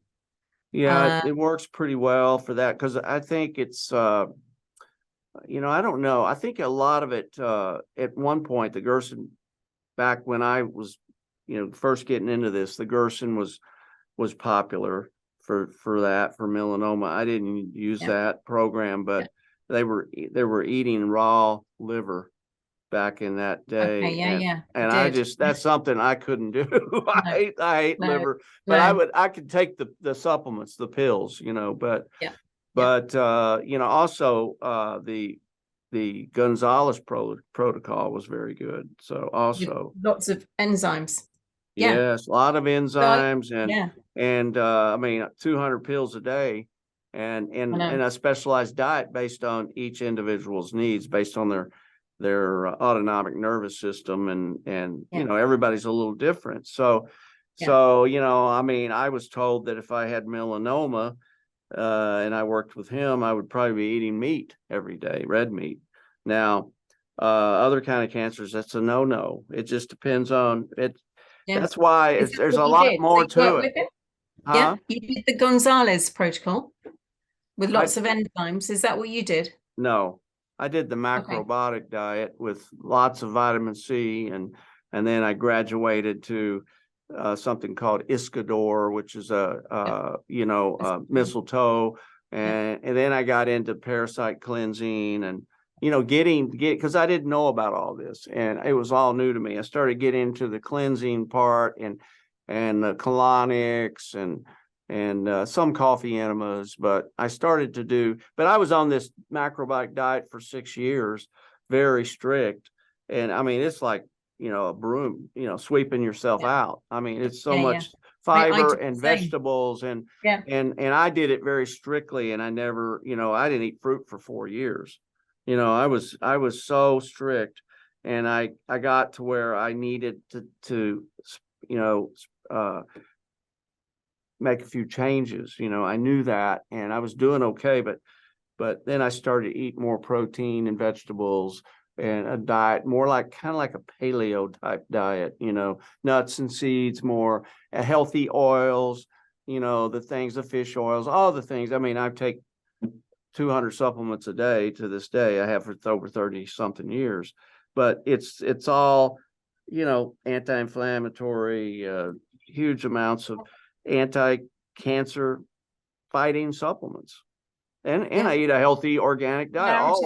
Speaker 1: Yeah, it works pretty well for that, because I think it's I don't know. I think a lot of it at one point, the Gerson, back when I was first getting into this, the Gerson was popular for melanoma. I didn't use that program, but they were eating raw liver back in that day. And I just, that's something I couldn't do. I hate liver, but I could take the supplements, the pills, but also the Gonzalez protocol was very good. So also
Speaker 2: lots of enzymes.
Speaker 1: Yes, a lot of enzymes and I mean 200 pills a day, and a specialized diet based on each individual's needs, based on their autonomic nervous system, and everybody's a little different. So I mean, I was told that if I had melanoma and I worked with him, I would probably be eating meat every day, red meat. Now other kind of cancers, that's a no. It just depends on it. That's why there's a lot more to it.
Speaker 2: Yeah, you did the Gonzalez protocol with lots of enzymes. Is that what you did?
Speaker 1: No, I did the Macrobiotic diet with lots of vitamin C, and then I graduated to something called Iscador, which is mistletoe, and then I got into parasite cleansing and because I didn't know about all this, and it was all new to me. I started getting into the cleansing part and the colonics and some coffee enemas, but I started to do. But I was on this macrobiotic diet for 6 years, very strict, and I mean it's like a broom, sweeping yourself out. I mean it's so much fiber and vegetables, and I did it very strictly, and I never, I didn't eat fruit for 4 years. I was so strict, and I got to where I needed to make a few changes. I knew that, and I was doing okay, but then I started to eat more protein and vegetables, and a diet more kind of like a paleo type diet, nuts and seeds, more healthy oils, the fish oils, all the things. I mean, I take 200 supplements a day to this day. I have for over 30 something years, but it's all, anti-inflammatory, huge amounts of anti-cancer fighting supplements. And I eat a healthy organic diet, all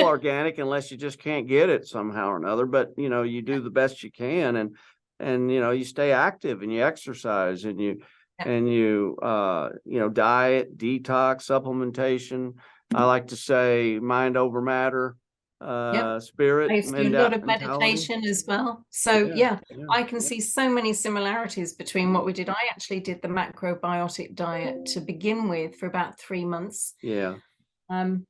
Speaker 1: organic, unless you just can't get it somehow or another, but you do the best you can, and you stay active, and you exercise, and you diet, detox, supplementation. I like to say mind over matter, spirit.
Speaker 2: I used to do a lot of meditation as well. So I can see so many similarities between what we did. I actually did the macrobiotic diet to begin with for about 3 months. And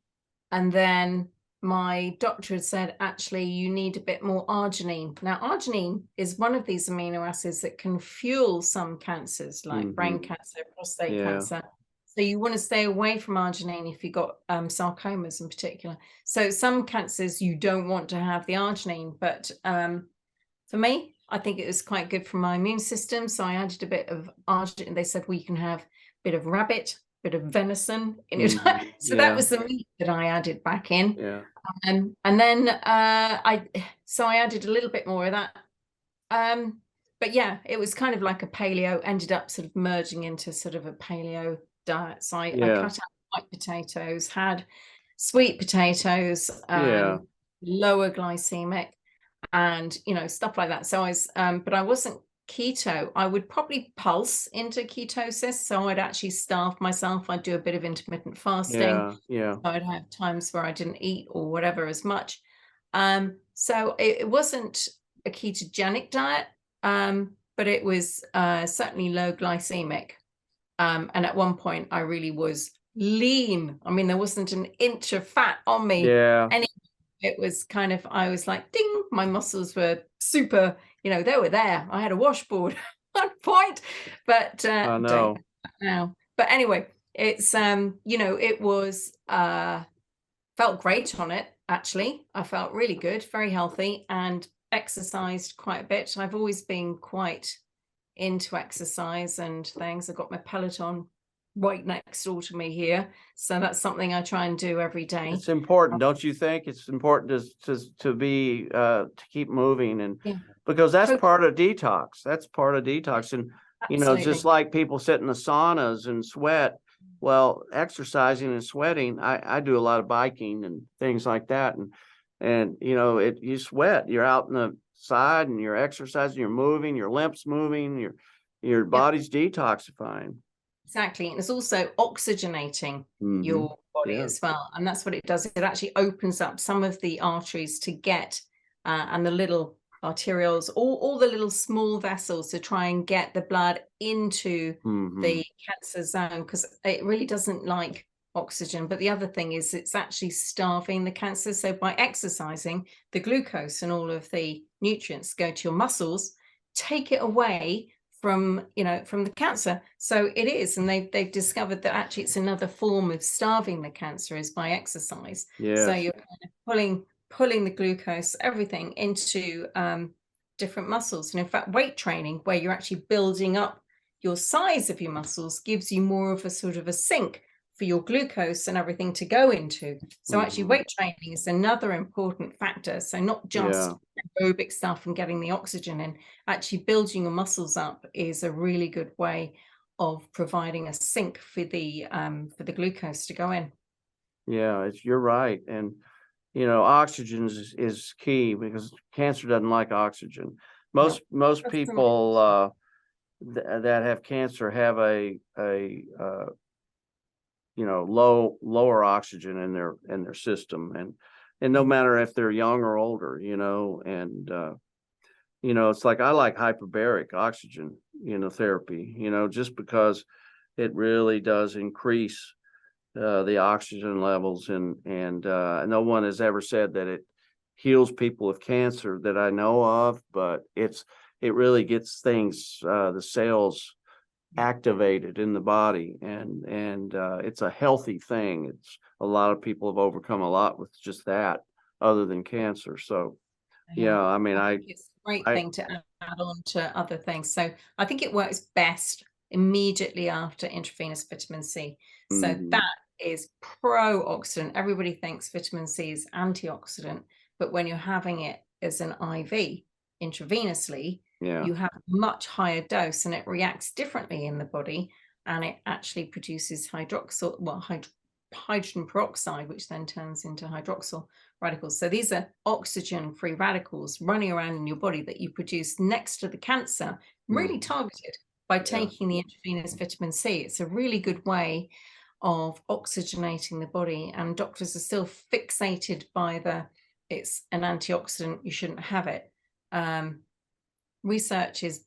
Speaker 2: then my doctor had said, actually, you need a bit more arginine. Now, arginine is one of these amino acids that can fuel some cancers, like brain cancer, prostate cancer. So you want to stay away from arginine if you've got sarcomas in particular. So some cancers, you don't want to have the arginine. But for me, I think it was quite good for my immune system. So I added a bit of argent, and they said, well, you can have a bit of rabbit, bit of venison in your diet. So that was the meat that I added back in.
Speaker 1: Yeah.
Speaker 2: And then I added a little bit more of that. But yeah, it was kind of like a paleo, ended up sort of merging into sort of a paleo diet. So I cut out white potatoes, had sweet potatoes, lower glycemic, and stuff like that. So I was but I wasn't keto. I would probably pulse into ketosis, so I'd actually starve myself. I'd do a bit of intermittent fasting. So I'd have times where I didn't eat or whatever as much. So it wasn't a ketogenic diet, but it was certainly low glycemic, and at one point I really was lean. I mean, there wasn't an inch of fat on me. It was kind of, I was like, ding, my muscles were super, they were there. I had a washboard at one point, but now. But anyway, it's it was felt great on it, actually. I felt really good, very healthy, and exercised quite a bit. I've always been quite into exercise and things. I've got my Peloton right next door to me here, so that's something I try and do every day.
Speaker 1: It's important, don't you think? It's important to be to keep moving, and because that's part of detox. That's part of detox, and just like people sit in the saunas and sweat. Well, exercising and sweating, I do a lot of biking and things like that, and you sweat. You're out in the side and you're exercising, you're moving, your lymph's moving, your body's detoxifying.
Speaker 2: Exactly. And it's also oxygenating your body as well. And that's what it does. It actually opens up some of the arteries to get, and the little arterioles, all the little small vessels to try and get the blood into the cancer zone, because it really doesn't like oxygen. But the other thing is it's actually starving the cancer. So by exercising, the glucose and all of the nutrients go to your muscles, take it away from the cancer. So it is, and they've discovered that actually it's another form of starving the cancer is by exercise. So you're kind of pulling the glucose, everything into different muscles. And in fact, weight training, where you're actually building up your size of your muscles, gives you more of a sort of a sink for your glucose and everything to go into. So actually weight training is another important factor. So not just aerobic stuff and getting the oxygen in, actually building your muscles up is a really good way of providing a sink for the glucose to go in.
Speaker 1: You're right. And oxygen is key, because cancer doesn't like oxygen. Most people that have cancer have a lower oxygen in their system, and no matter if they're young or older, and it's like, I like hyperbaric oxygen therapy, just because it really does increase the oxygen levels, and no one has ever said that it heals people with cancer that I know of, but it really gets things, the cells activated in the body, and it's a healthy thing. It's a lot of people have overcome a lot with just that, other than cancer. So I mean,
Speaker 2: I think it's a great thing to add on to other things. So I think it works best immediately after intravenous vitamin C. So that is pro-oxidant. Everybody thinks vitamin C is antioxidant, but when you're having it as an IV intravenously, you have a much higher dose, and it reacts differently in the body, and it actually produces hydrogen peroxide, which then turns into hydroxyl radicals. So these are oxygen-free radicals running around in your body that you produce next to the cancer, really targeted by taking the intravenous vitamin C. It's a really good way of oxygenating the body, and doctors are still fixated by it's an antioxidant, you shouldn't have it. Research is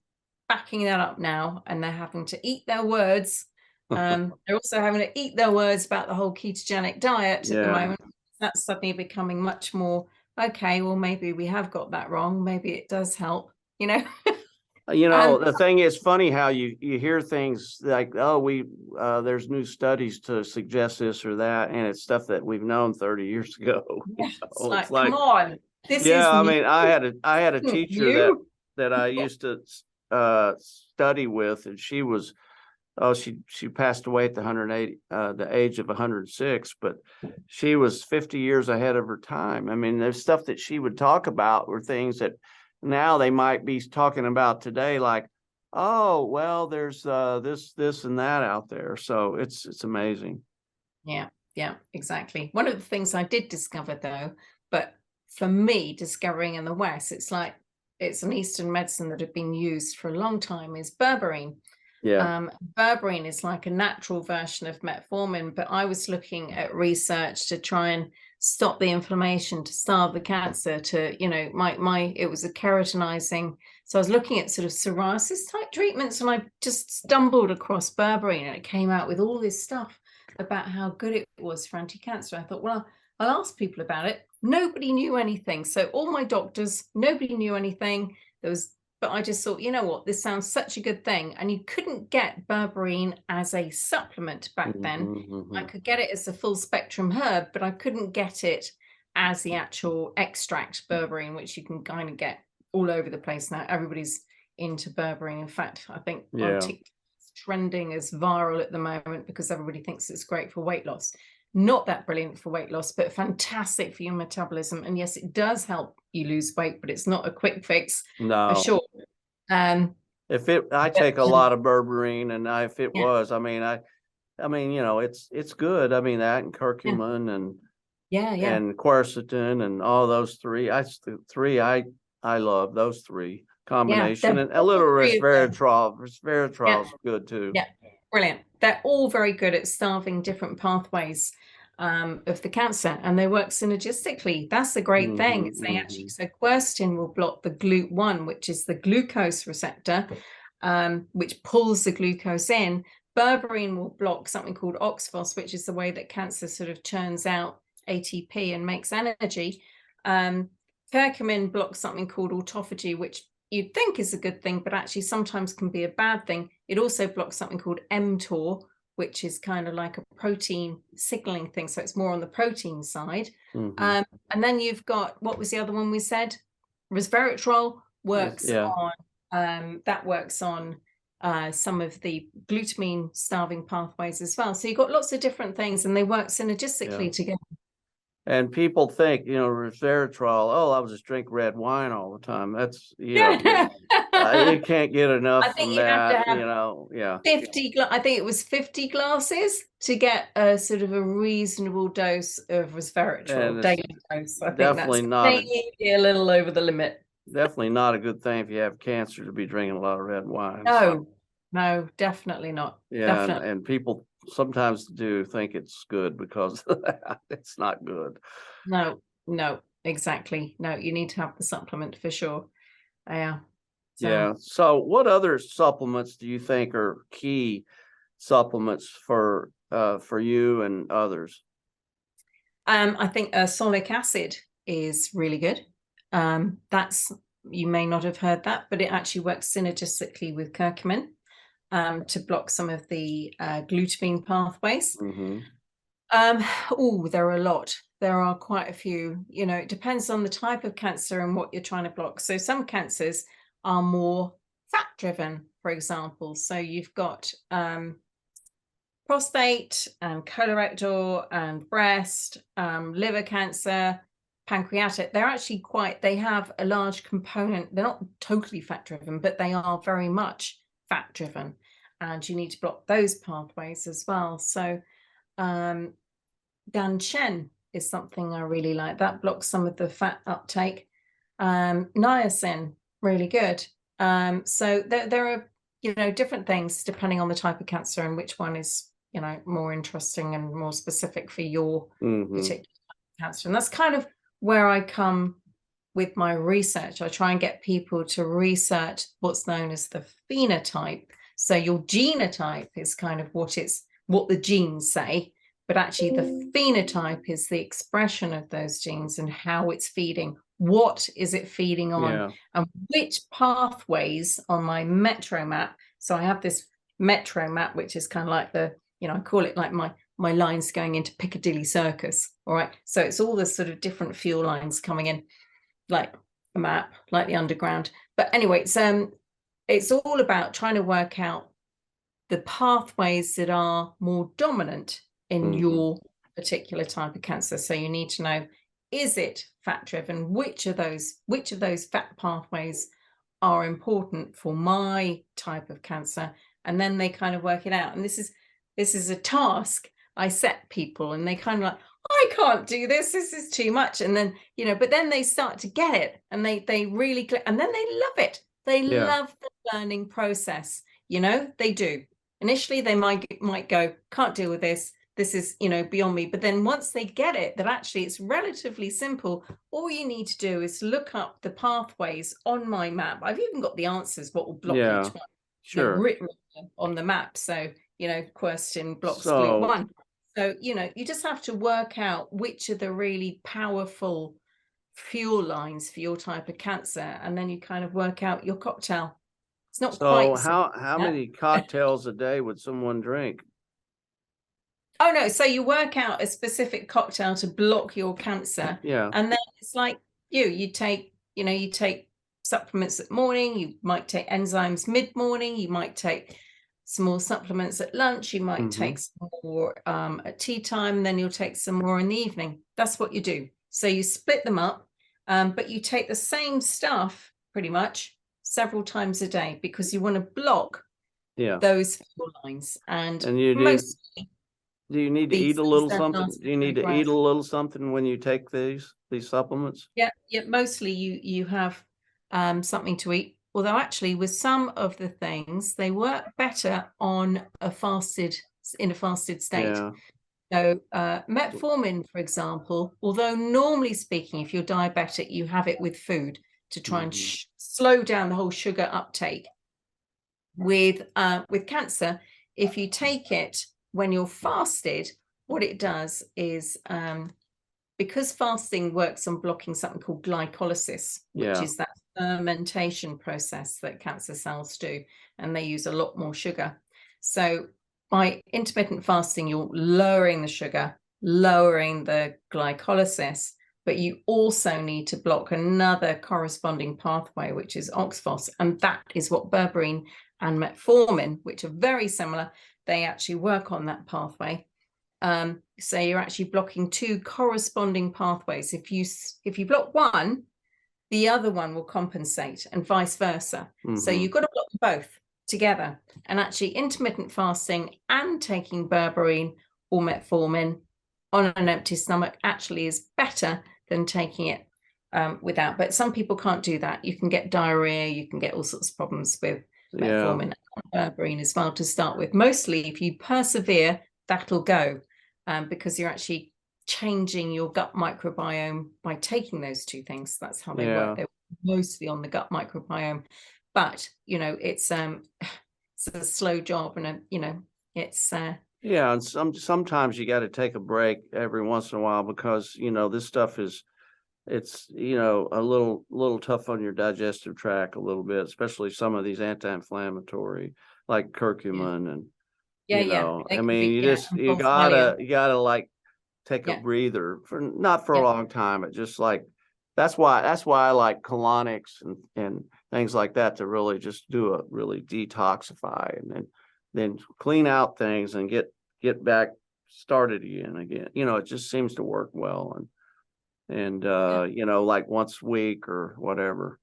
Speaker 2: backing that up now, and they're having to eat their words. They're also having to eat their words about the whole ketogenic diet at the moment. That's suddenly becoming much more, okay, well, maybe we have got that wrong. Maybe it does help,
Speaker 1: the thing is funny how you hear things like, there's new studies to suggest this or that, and it's stuff that we've known 30 years ago.
Speaker 2: It's like, come on. I mean,
Speaker 1: I had a teacher that I used to study with, and she was, she passed away at the age of 106, but she was 50 years ahead of her time. I mean, there's stuff that she would talk about were things that now they might be talking about today, like, oh, well, there's this and that out there. So it's amazing.
Speaker 2: Yeah, yeah, exactly. One of the things I did discover though, but for me, discovering in the West, it's like it's an Eastern medicine that had been used for a long time, is berberine.
Speaker 1: Yeah.
Speaker 2: Berberine is like a natural version of metformin, but I was looking at research to try and stop the inflammation, to starve the cancer, to, you know, it was a keratinizing. So I was looking at sort of psoriasis type treatments, and I just stumbled across berberine, and it came out with all this stuff about how good it was for anti-cancer. I thought, well, I'll ask people about it. Nobody knew anything. So all my doctors, nobody knew anything. But I just thought, you know what, this sounds such a good thing. And you couldn't get berberine as a supplement back then. I could get it as a full spectrum herb, but I couldn't get it as the actual extract berberine, which you can kind of get all over the place now. Everybody's into berberine. In fact, I think on TikTok it's trending as viral at the moment because everybody thinks it's great for weight loss. Not that brilliant for weight loss, but fantastic for your metabolism. And yes, it does help you lose weight, but it's not a quick fix.
Speaker 1: No.
Speaker 2: For sure.
Speaker 1: I take a lot of berberine, and if it was, I mean, you know, it's good. I mean, that and curcumin and and quercetin and all those three. I love those three combination, and a little resveratrol. Resveratrol is good too.
Speaker 2: Yeah, brilliant. They're all very good at starving different pathways of the cancer, and they work synergistically. That's the great thing. Is they actually, so quercetin will block the GLUT1, which is the glucose receptor, which pulls the glucose in. Berberine will block something called oxphos, which is the way that cancer sort of churns out ATP and makes energy. Curcumin blocks something called autophagy, which you'd think is a good thing, but actually sometimes can be a bad thing. It also blocks something called mTOR, which is kind of like a protein signaling thing. So it's more on the protein side. And then you've got, what was the other one we said? Resveratrol works on some of the glutamine starving pathways as well. So you've got lots of different things, and they work synergistically together.
Speaker 1: And people think, you know, resveratrol, oh, I was just drink red wine all the time. That's, you know, you can't get enough from that, you know.
Speaker 2: 50, I think it was 50 glasses to get a sort of a reasonable dose of resveratrol, daily dose. I think
Speaker 1: definitely
Speaker 2: that's
Speaker 1: not
Speaker 2: maybe a little over the limit.
Speaker 1: Definitely not a good thing if you have cancer to be drinking a lot of red wine.
Speaker 2: No, definitely not.
Speaker 1: Yeah, and people sometimes do think it's good because it's not good.
Speaker 2: No, exactly. No, you need to have the supplement for sure.
Speaker 1: So what other supplements do you think are key supplements for you and others?
Speaker 2: I think ursolic acid is really good. You may not have heard that, but it actually works synergistically with curcumin to block some of the glutamine pathways. There are a lot. There are quite a few. You know, it depends on the type of cancer and what you're trying to block. So some cancers are more fat driven, for example. So you've got prostate and colorectal and breast, liver cancer, pancreatic. They're actually they have a large component. They're not totally fat driven, but they are very much fat driven, and you need to block those pathways as well. So Danshen is something I really like. That blocks some of the fat uptake. Niacin, really good. So there are, you know, different things depending on the type of cancer and which one is, you know, more interesting and more specific for your particular cancer. And that's kind of where I come with my research. I try and get people to research what's known as the phenotype. So your genotype is kind of what the genes say, but actually the phenotype is the expression of those genes and how it's feeding. What is it feeding on, and which pathways on my metro map? So I have this metro map, which is kind of like I call it like my lines going into Piccadilly Circus. All right. So it's all the sort of different fuel lines coming in, like a map, like the underground. But anyway, it's all about trying to work out the pathways that are more dominant in your particular type of cancer. So you need to know, is it fat driven? Which of those fat pathways are important for my type of cancer? And then they kind of work it out. And this is a task I set people, and they kind of like, I can't do this. This is too much. And then, but then they start to get it, and they really click, and then they love it. They love the learning process. They do. Initially, they might go, can't deal with this. This is, beyond me. But then once they get it, that actually it's relatively simple. All you need to do is look up the pathways on my map. I've even got the answers, what will block each one.
Speaker 1: Sure.
Speaker 2: Written on the map. So, quercetin blocks GLUT1. So, you just have to work out which are the really powerful fuel lines for your type of cancer. And then you kind of work out your cocktail. It's not quite.
Speaker 1: So how many cocktails a day would someone drink?
Speaker 2: Oh, no. So you work out a specific cocktail to block your cancer.
Speaker 1: Yeah.
Speaker 2: And then it's like you take supplements at morning. You might take enzymes mid-morning. You might take some more supplements at lunch. You might take some more at tea time. Then you'll take some more in the evening. That's what you do. So you split them up, but you take the same stuff pretty much several times a day, because you want to block those fuel lines. And
Speaker 1: you do you need to eat a little something? Do you need to eat a little something when you take these supplements?
Speaker 2: Yeah. Mostly you have something to eat. Although actually with some of the things, they work better in a fasted state.
Speaker 1: Yeah.
Speaker 2: So metformin, for example, although normally speaking, if you're diabetic, you have it with food to try and slow down the whole sugar uptake. With cancer, if you take it when you're fasted, what it does is, because fasting works on blocking something called glycolysis, which is that fermentation process that cancer cells do, and they use a lot more sugar. So by intermittent fasting, you're lowering the sugar, lowering the glycolysis, but you also need to block another corresponding pathway, which is OXPHOS. And that is what Berberine and metformin, which are very similar, they actually work on that pathway. So you're actually blocking two corresponding pathways. If you block one, the other one will compensate, and vice versa. So you've got to block them both together. And actually intermittent fasting and taking Berberine or metformin on an empty stomach actually is better than taking it without. But some people can't do that. You can get diarrhea, you can get all sorts of problems with metformin and Berberine as well to start with. Mostly if you persevere, that'll go, because you're actually changing your gut microbiome by taking those two things. That's how they work. They're mostly on the gut microbiome, but it's a slow job, and it's
Speaker 1: and sometimes you got to take a break every once in a while, because this stuff it's a little tough on your digestive tract a little bit, especially some of these anti-inflammatory like curcumin and I mean, you gotta like take a breather not for a long time, but just like that's why I like colonics and things like that, to really just really detoxify and then clean out things and get back started again. It just seems to work well, and like once a week or whatever,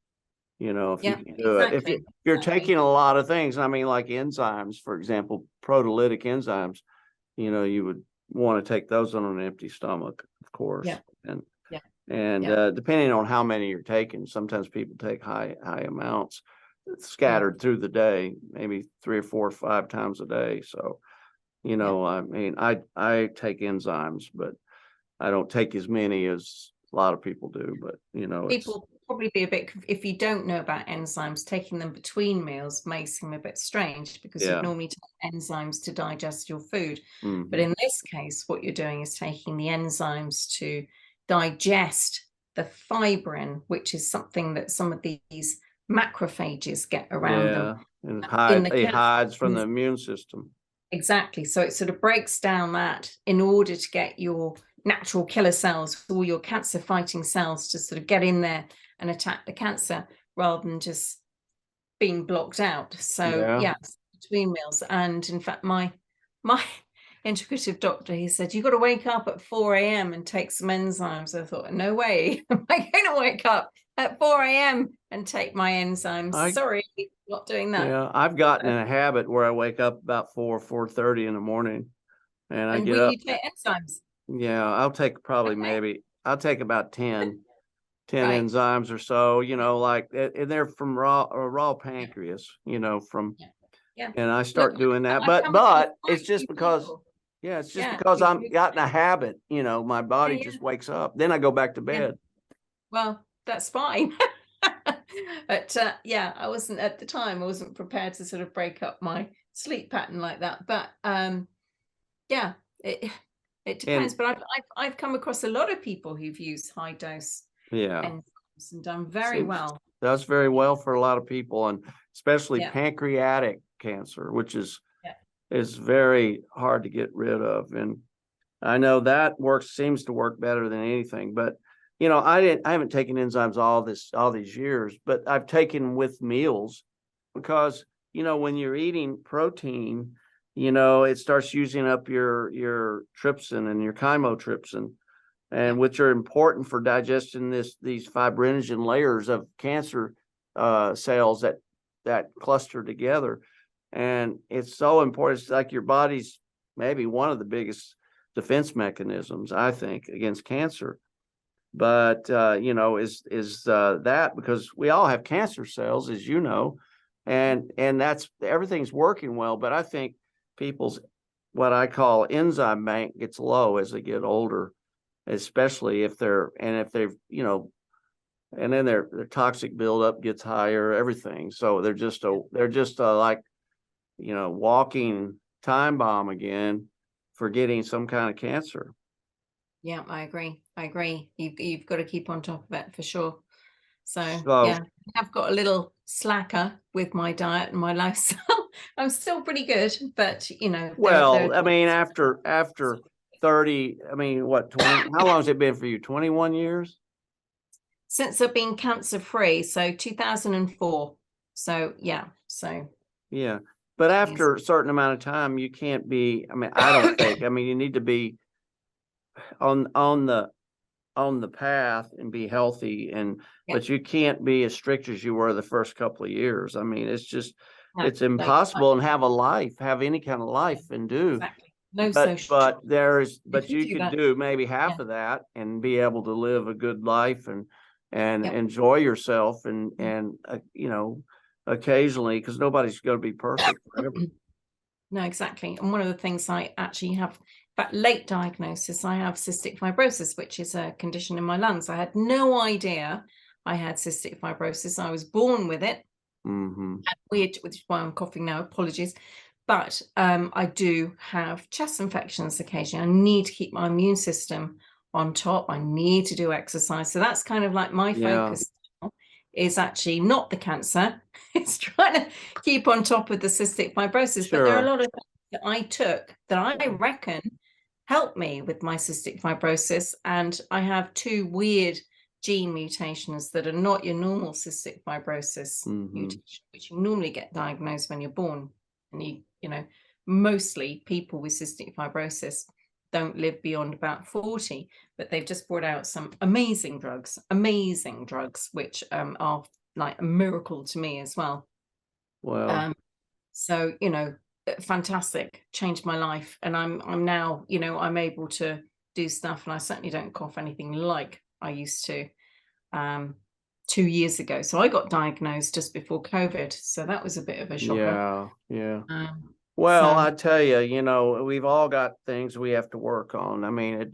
Speaker 1: if you can do it. If you're taking a lot of things, I mean, like enzymes, for example, proteolytic enzymes, you would want to take those on an empty stomach, of course. And depending on how many you're taking, sometimes people take high amounts scattered through the day, maybe 3 or 4 or 5 times a day. So, I mean, I take enzymes, but I don't take as many as a lot of people do. But
Speaker 2: people probably be a bit, if you don't know about enzymes, taking them between meals may seem a bit strange, because you normally take enzymes to digest your food. But in this case, what you're doing is taking the enzymes to digest the fibrin, which is something that some of these macrophages get around them.
Speaker 1: And it hides from the immune system.
Speaker 2: Exactly. So it sort of breaks down that in order to get your natural killer cells, all your cancer fighting cells, to sort of get in there and attack the cancer, rather than just being blocked out. So yeah, between meals. And in fact, my integrative doctor, he said, you've got to wake up at 4 a.m. and take some enzymes. I thought, no way am I going to wake up at 4 a.m. and take my enzymes. Sorry, not doing that.
Speaker 1: Yeah, I've gotten in a habit where I wake up about 4:30 in the morning, and I get
Speaker 2: will
Speaker 1: up.
Speaker 2: You take enzymes?
Speaker 1: Yeah, I'll take probably I'll take about 10
Speaker 2: Right.
Speaker 1: enzymes or so, and they're from raw pancreas, from, and I start doing that. But it's just because, because I'm got in a habit, my body just wakes up. Then I go back to bed.
Speaker 2: Well, that's fine. But I wasn't at the time, I wasn't prepared to sort of break up my sleep pattern like that. But it depends. But I've come across a lot of people who've used high dose enzymes and done very well.
Speaker 1: Does very well for a lot of people, and especially pancreatic cancer, which is very hard to get rid of. And I know that seems to work better than anything. But I haven't taken enzymes all these years, but I've taken with meals because when you're eating protein, it starts using up your trypsin and your chymotrypsin, and which are important for digesting these fibrinogen layers of cancer cells that cluster together. And it's so important. It's like your body's maybe one of the biggest defense mechanisms, I think, against cancer. But is that because we all have cancer cells, as you know, and everything's working well. But I think people's what I call enzyme bank gets low as they get older, especially if they've and then their toxic buildup gets higher, everything. So they're just like walking time bomb again for getting some kind of cancer.
Speaker 2: Yeah, I agree. You've got to keep on top of it for sure. So I've got a little slacker with my diet and my lifestyle. I'm still pretty good, but
Speaker 1: Well, I mean, after 30, I mean, what, 20, how long has it been for you? 21 years?
Speaker 2: Since I've been cancer free, so 2004. So yeah.
Speaker 1: But after a certain amount of time, you can't be, I mean, I don't think, I mean, you need to be on the path and be healthy, but you can't be as strict as you were the first couple of years. I mean, it's just it's impossible and have any kind of life and do.
Speaker 2: Exactly. No social.
Speaker 1: But you could do maybe half of that and be able to live a good life and enjoy yourself and occasionally, because nobody's going to be perfect forever.
Speaker 2: No, exactly. And one of the things I actually have, but late diagnosis, I have cystic fibrosis, which is a condition in my lungs. I had no idea I had cystic fibrosis. I was born with it. Weird, which is why I'm coughing now. Apologies. But I do have chest infections occasionally. I need to keep my immune system on top. I need to do exercise. So that's kind of like my focus now, is actually not the cancer. It's trying to keep on top of the cystic fibrosis. But there are a lot of things that I took that I reckon helped me with my cystic fibrosis. And I have 2 weird gene mutations that are not your normal cystic fibrosis mutation, which you normally get diagnosed when you're born. And mostly people with cystic fibrosis don't live beyond about 40, but they've just brought out some amazing drugs, which are like a miracle to me as well.
Speaker 1: Wow.
Speaker 2: So, fantastic, changed my life. And I'm now, I'm able to do stuff, and I certainly don't cough anything like I used to 2 years ago. So I got diagnosed just before COVID. So that was a bit of a shocker.
Speaker 1: Yeah. Well, I tell you, we've all got things we have to work on. I mean,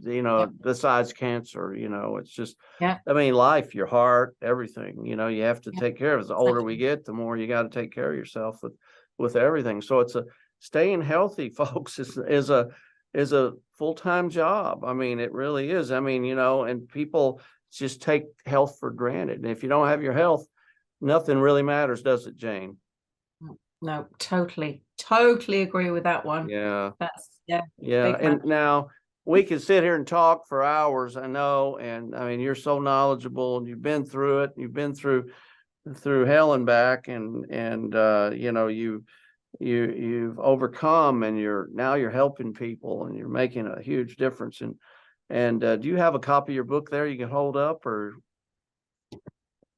Speaker 1: besides cancer, it's just, I mean, life, your heart, everything, you have to take care of it. The older we get, the more you got to take care of yourself with everything. So it's staying healthy, folks, is a full-time job. I mean, it really is. I mean, and people just take health for granted. And if you don't have your health, nothing really matters, does it, Jane?
Speaker 2: No, totally agree with that one. And
Speaker 1: now we can sit here and talk for hours, I know, and I mean, you're so knowledgeable and you've been through it. You've been through through hell and back, and you know, you've overcome, and now you're helping people, and you're making a huge difference. And do you have a copy of your book there you can hold up, or?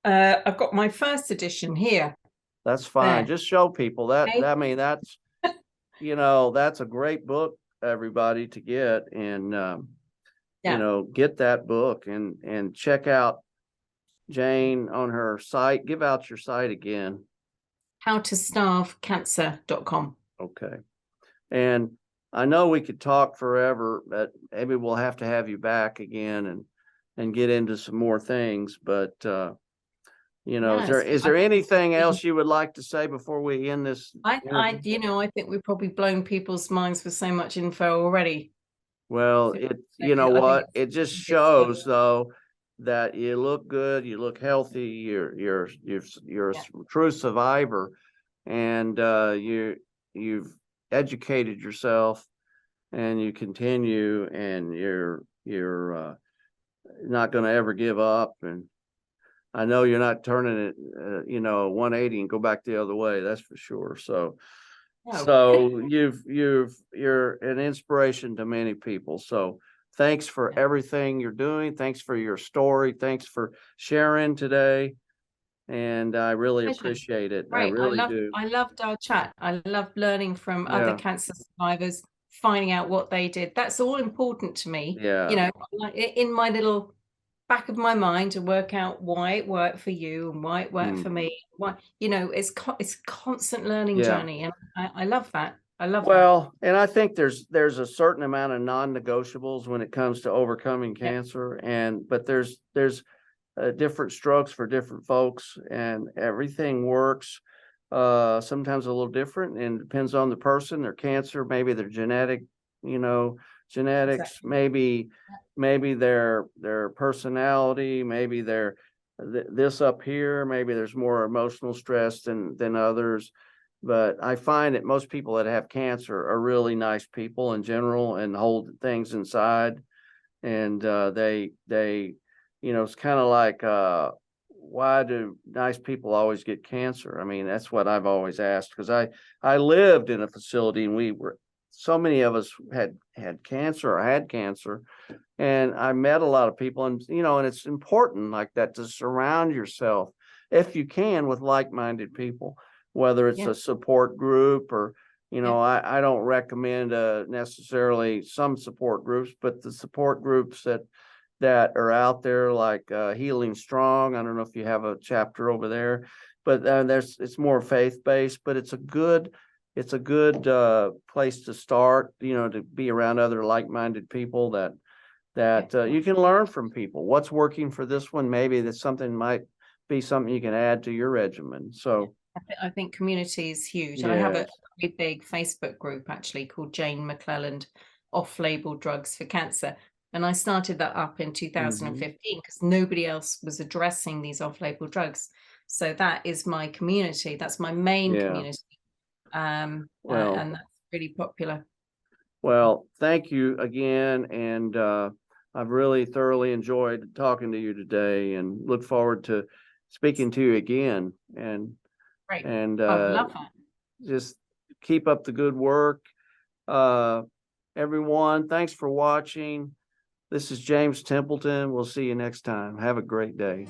Speaker 2: I've got my first edition here.
Speaker 1: That's fine.
Speaker 2: There.
Speaker 1: Just show people that.
Speaker 2: Okay.
Speaker 1: I mean, that's, you know, that's a great book, everybody, to get, and you know, get that book and check out Jane on her site. Give out your site again.
Speaker 2: howtostarvecancer.com.
Speaker 1: Okay. And I know we could talk forever, but maybe we'll have to have you back again and get into some more things. But you know, is there anything else you would like to say before we end this?
Speaker 2: You know, I think we've probably blown people's minds with so much info already.
Speaker 1: Well, you know what? It just shows, though, that you look good, you look healthy, you're a true survivor, and you've educated yourself, and you continue, and you're not going to ever give up. And I know you're not turning it, you know, 180 and go back the other way. That's for sure. So, you're an inspiration to many people. So thanks for everything you're doing. Thanks for your story. Thanks for sharing today. And I really appreciate it.
Speaker 2: Right.
Speaker 1: I really do.
Speaker 2: I loved our chat. I loved learning from other cancer survivors, finding out what they did. That's all important to me.
Speaker 1: Yeah.
Speaker 2: You know, in my little back of my mind to work out why it worked for you and why it worked for me. Why, you know, it's constant learning journey, and I love that. I love that.
Speaker 1: Well, and I think there's a certain amount of non-negotiables when it comes to overcoming cancer, but there's different strokes for different folks, and everything works sometimes a little different, and depends on the person, their cancer, maybe their genetic, you know, genetics, maybe their personality, maybe their this up here, maybe there's more emotional stress than others. But I find that most people that have cancer are really nice people in general, and hold things inside, and they you know, it's kind of like why do nice people always get cancer? I mean, that's what I've always asked, because I lived in a facility, and so many of us had cancer or had cancer, and I met a lot of people, and you know, and it's important like that to surround yourself, if you can, with like-minded people, whether it's a support group or, you know, I don't recommend necessarily some support groups, but the support groups that are out there, like Healing Strong. I don't know if you have a chapter over there, but it's more faith-based, but it's a good place to start, you know, to be around other like-minded people that you can learn from people. What's working for this one? Maybe that's might be something you can add to your regimen. So
Speaker 2: I think community is huge. I have a really big Facebook group actually called Jane McLelland Off-Label Drugs for Cancer. And I started that up in 2015 because nobody else was addressing these off-label drugs. So that is my community. That's my main community. And that's really popular.
Speaker 1: Well, thank you again. And I've really thoroughly enjoyed talking to you today, and look forward to speaking to you again. And
Speaker 2: Great.
Speaker 1: And
Speaker 2: I love that.
Speaker 1: Just keep up the good work. Everyone, thanks for watching. This is James Templeton. We'll see you next time. Have a great day.